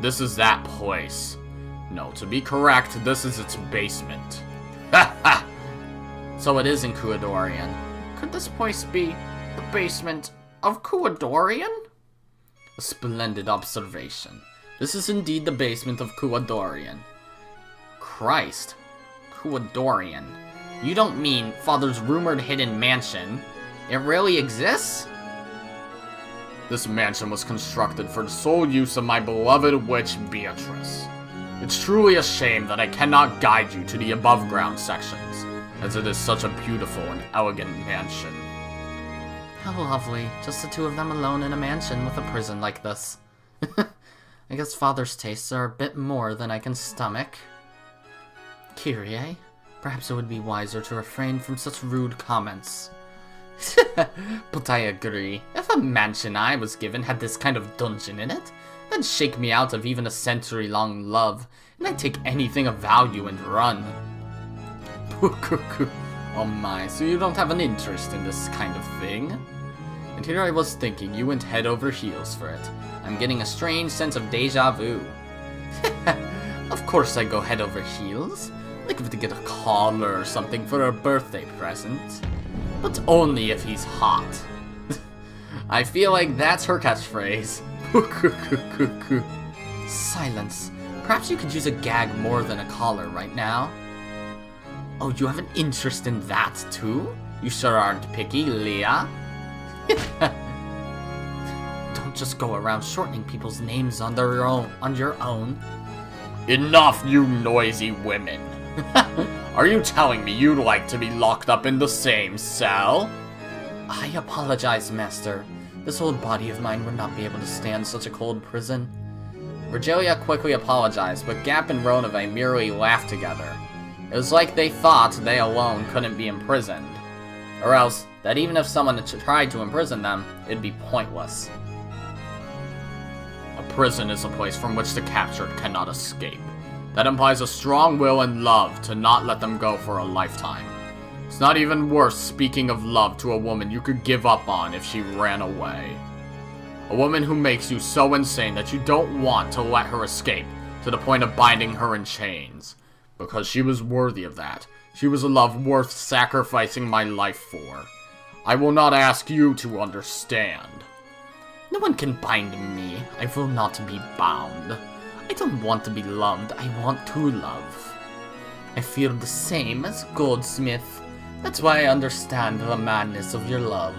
This is that place. No, to be correct, this is its basement. Ha ha! So it is in Kuadorian. Could this place be the basement of Kuadorian? A splendid observation. This is indeed the basement of Kuadorian. Christ. Kuadorian. You don't mean Father's rumored hidden mansion? It really exists? This mansion was constructed for the sole use of my beloved witch, Beatrice. It's truly a shame that I cannot guide you to the above-ground sections, as it is such a beautiful and elegant mansion. How lovely. Just the 2 of them alone in a mansion with a prison like this. I guess Father's tastes are a bit more than I can stomach. Kyrie, perhaps it would be wiser to refrain from such rude comments. But I agree. If a mansion I was given had this kind of dungeon in it, that'd shake me out of even a century-long love, and I'd take anything of value and run. Oh my, so you don't have an interest in this kind of thing? And here I was thinking you went head over heels for it. I'm getting a strange sense of deja vu. Of course I go head over heels. Like if to get a collar or something for a birthday present. But only if he's hot. I feel like that's her catchphrase. Silence. Perhaps you could use a gag more than a collar right now. Oh, you have an interest in that too? You sure aren't picky, Leah. Don't just go around shortening people's names on your own. Enough, you noisy women. Are you telling me you'd like to be locked up in the same cell? I apologize, Master. This old body of mine would not be able to stand such a cold prison. Virgilia quickly apologized, but Gaap and Ronove merely laughed together. It was like they thought they alone couldn't be imprisoned. Or else, that even if someone tried to imprison them, it'd be pointless. A prison is a place from which the captured cannot escape. That implies a strong will and love to not let them go for a lifetime. It's not even worse speaking of love to a woman you could give up on if she ran away. A woman who makes you so insane that you don't want to let her escape to the point of binding her in chains. because she was worthy of that. She was a love worth sacrificing my life for. I will not ask you to understand. No one can bind me. I will not be bound. I don't want to be loved. I want to love. I feel the same as Goldsmith. That's why I understand the madness of your love.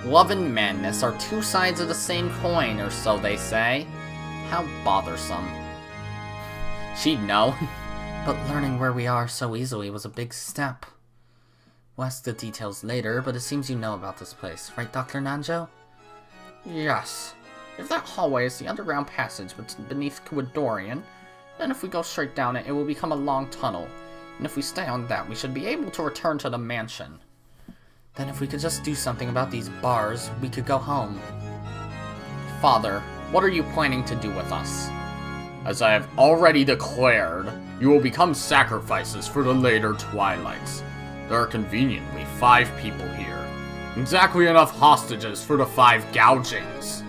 Love and madness are two sides of the same coin, or so they say. How bothersome. She'd know. But learning where we are so easily was a big step. We'll ask the details later, but it seems you know about this place, right, Dr. Nanjo? Yes. If that hallway is the underground passage beneath Kuwadorian, then if we go straight down it, it will become a long tunnel. And if we stay on that, we should be able to return to the mansion. Then if we could just do something about these bars, we could go home. Father, what are you planning to do with us? As I have already declared, you will become sacrifices for the later twilights. There are conveniently 5 people here. Exactly enough hostages for the 5 gougings.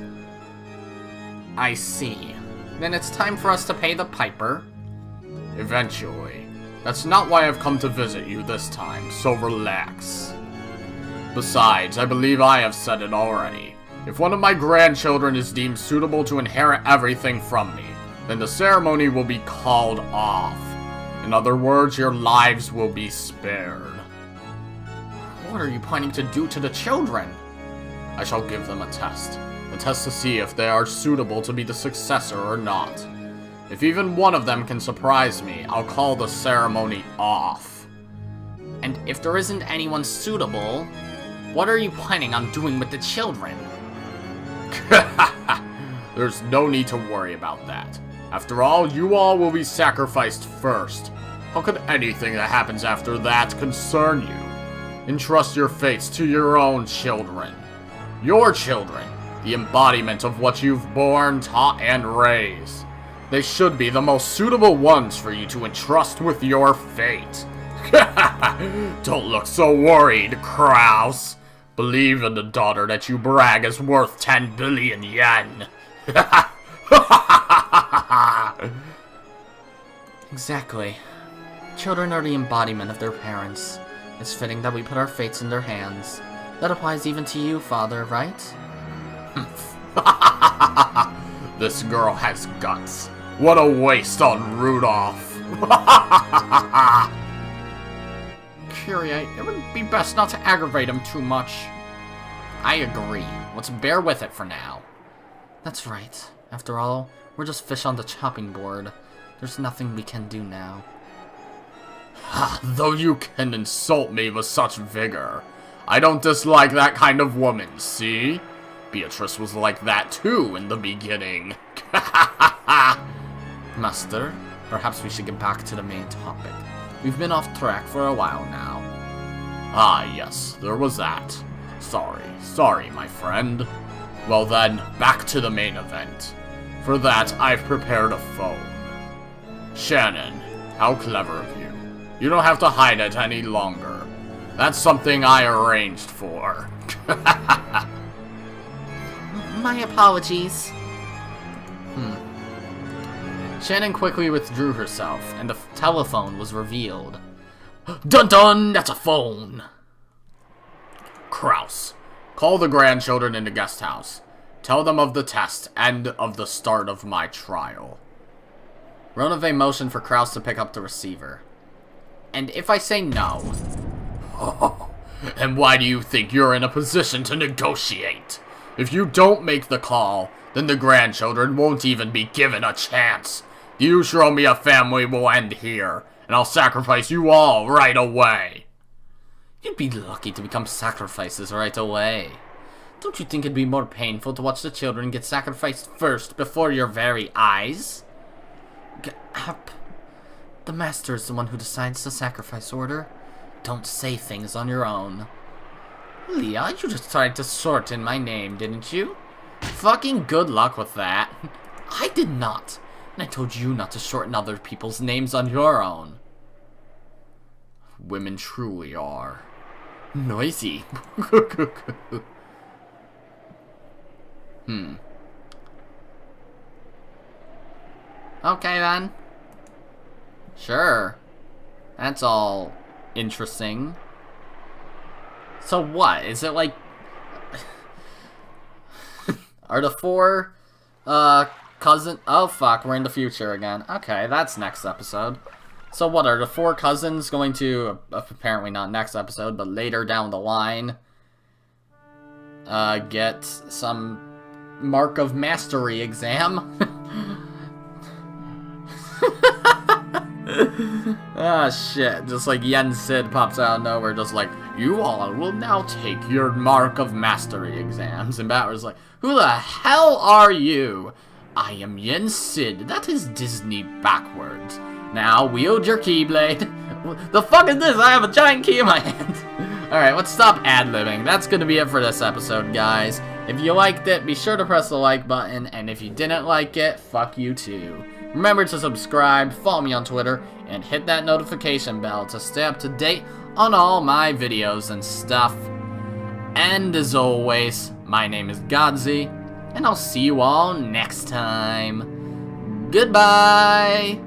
I see. Then it's time for us to pay the piper. Eventually. That's not why I've come to visit you this time, so relax. Besides, I believe I have said it already. If one of my grandchildren is deemed suitable to inherit everything from me, then the ceremony will be called off. In other words, your lives will be spared. What are you planning to do to the children? I shall give them a test to see if they are suitable to be the successor or not. If even one of them can surprise me, I'll call the ceremony off. And if there isn't anyone suitable, what are you planning on doing with the children? There's no need to worry about that. After all, you all will be sacrificed first. How could anything that happens after that concern you? Entrust your fates to your own children. Your children, the embodiment of what you've born, taught, and raised. They should be the most suitable ones for you to entrust with your fate. Don't look so worried, Kraus. Believe in the daughter that you brag is worth 10 billion yen. Exactly. Children are the embodiment of their parents. It's fitting that we put our fates in their hands. That applies even to you, Father, right? This girl has guts. What a waste on Rudolph. Kyrie, it would be best not to aggravate him too much. I agree. Let's bear with it for now. That's right. After all, we're just fish on the chopping board. There's nothing we can do now. Though you can insult me with such vigor, I don't dislike that kind of woman, see? Beatrice was like that too in the beginning. Master, perhaps we should get back to the main topic. We've been off track for a while now. Ah, yes, there was that. Sorry, my friend. Well then, back to the main event. For that, I've prepared a phone. Shannon, how clever of you. You don't have to hide it any longer. That's something I arranged for. My apologies. Shannon quickly withdrew herself, and the telephone was revealed. Dun dun! That's a phone! Kraus, call the grandchildren in the guest house. Tell them of the test and of the start of my trial. Ronave motioned for Kraus to pick up the receiver. And if I say no... And why do you think you're in a position to negotiate? If you don't make the call, then the grandchildren won't even be given a chance. The Ushiromiyas family will end here, and I'll sacrifice you all right away. You'd be lucky to become sacrifices right away. Don't you think it'd be more painful to watch the children get sacrificed first before your very eyes? Gaap. The master is the one who decides the sacrifice order. Don't say things on your own. Leah, you just tried to shorten my name, didn't you? Fucking good luck with that. I did not. And I told you not to shorten other people's names on your own. Women truly are noisy. Okay then. Sure. That's all interesting. So what? Is it like... Are the 4 cousin... Oh fuck, we're in the future again. Okay, that's next episode. So what, are the 4 cousins going to... apparently not next episode, but later down the line... get some Mark of Mastery exam? Ah, shit. Just like Yen Sid pops out of nowhere, just like, you all will now take your Mark of Mastery exams. And Batter's like, who the hell are you? I am Yen Sid. That is Disney backwards. Now wield your Keyblade. The fuck is this? I have a giant key in my hand. Alright, let's stop ad-libbing. That's gonna be it for this episode, guys. If you liked it, be sure to press the like button, and if you didn't like it, fuck you too. Remember to subscribe, follow me on Twitter, and hit that notification bell to stay up to date on all my videos and stuff. And as always, my name is Godzi, and I'll see you all next time. Goodbye!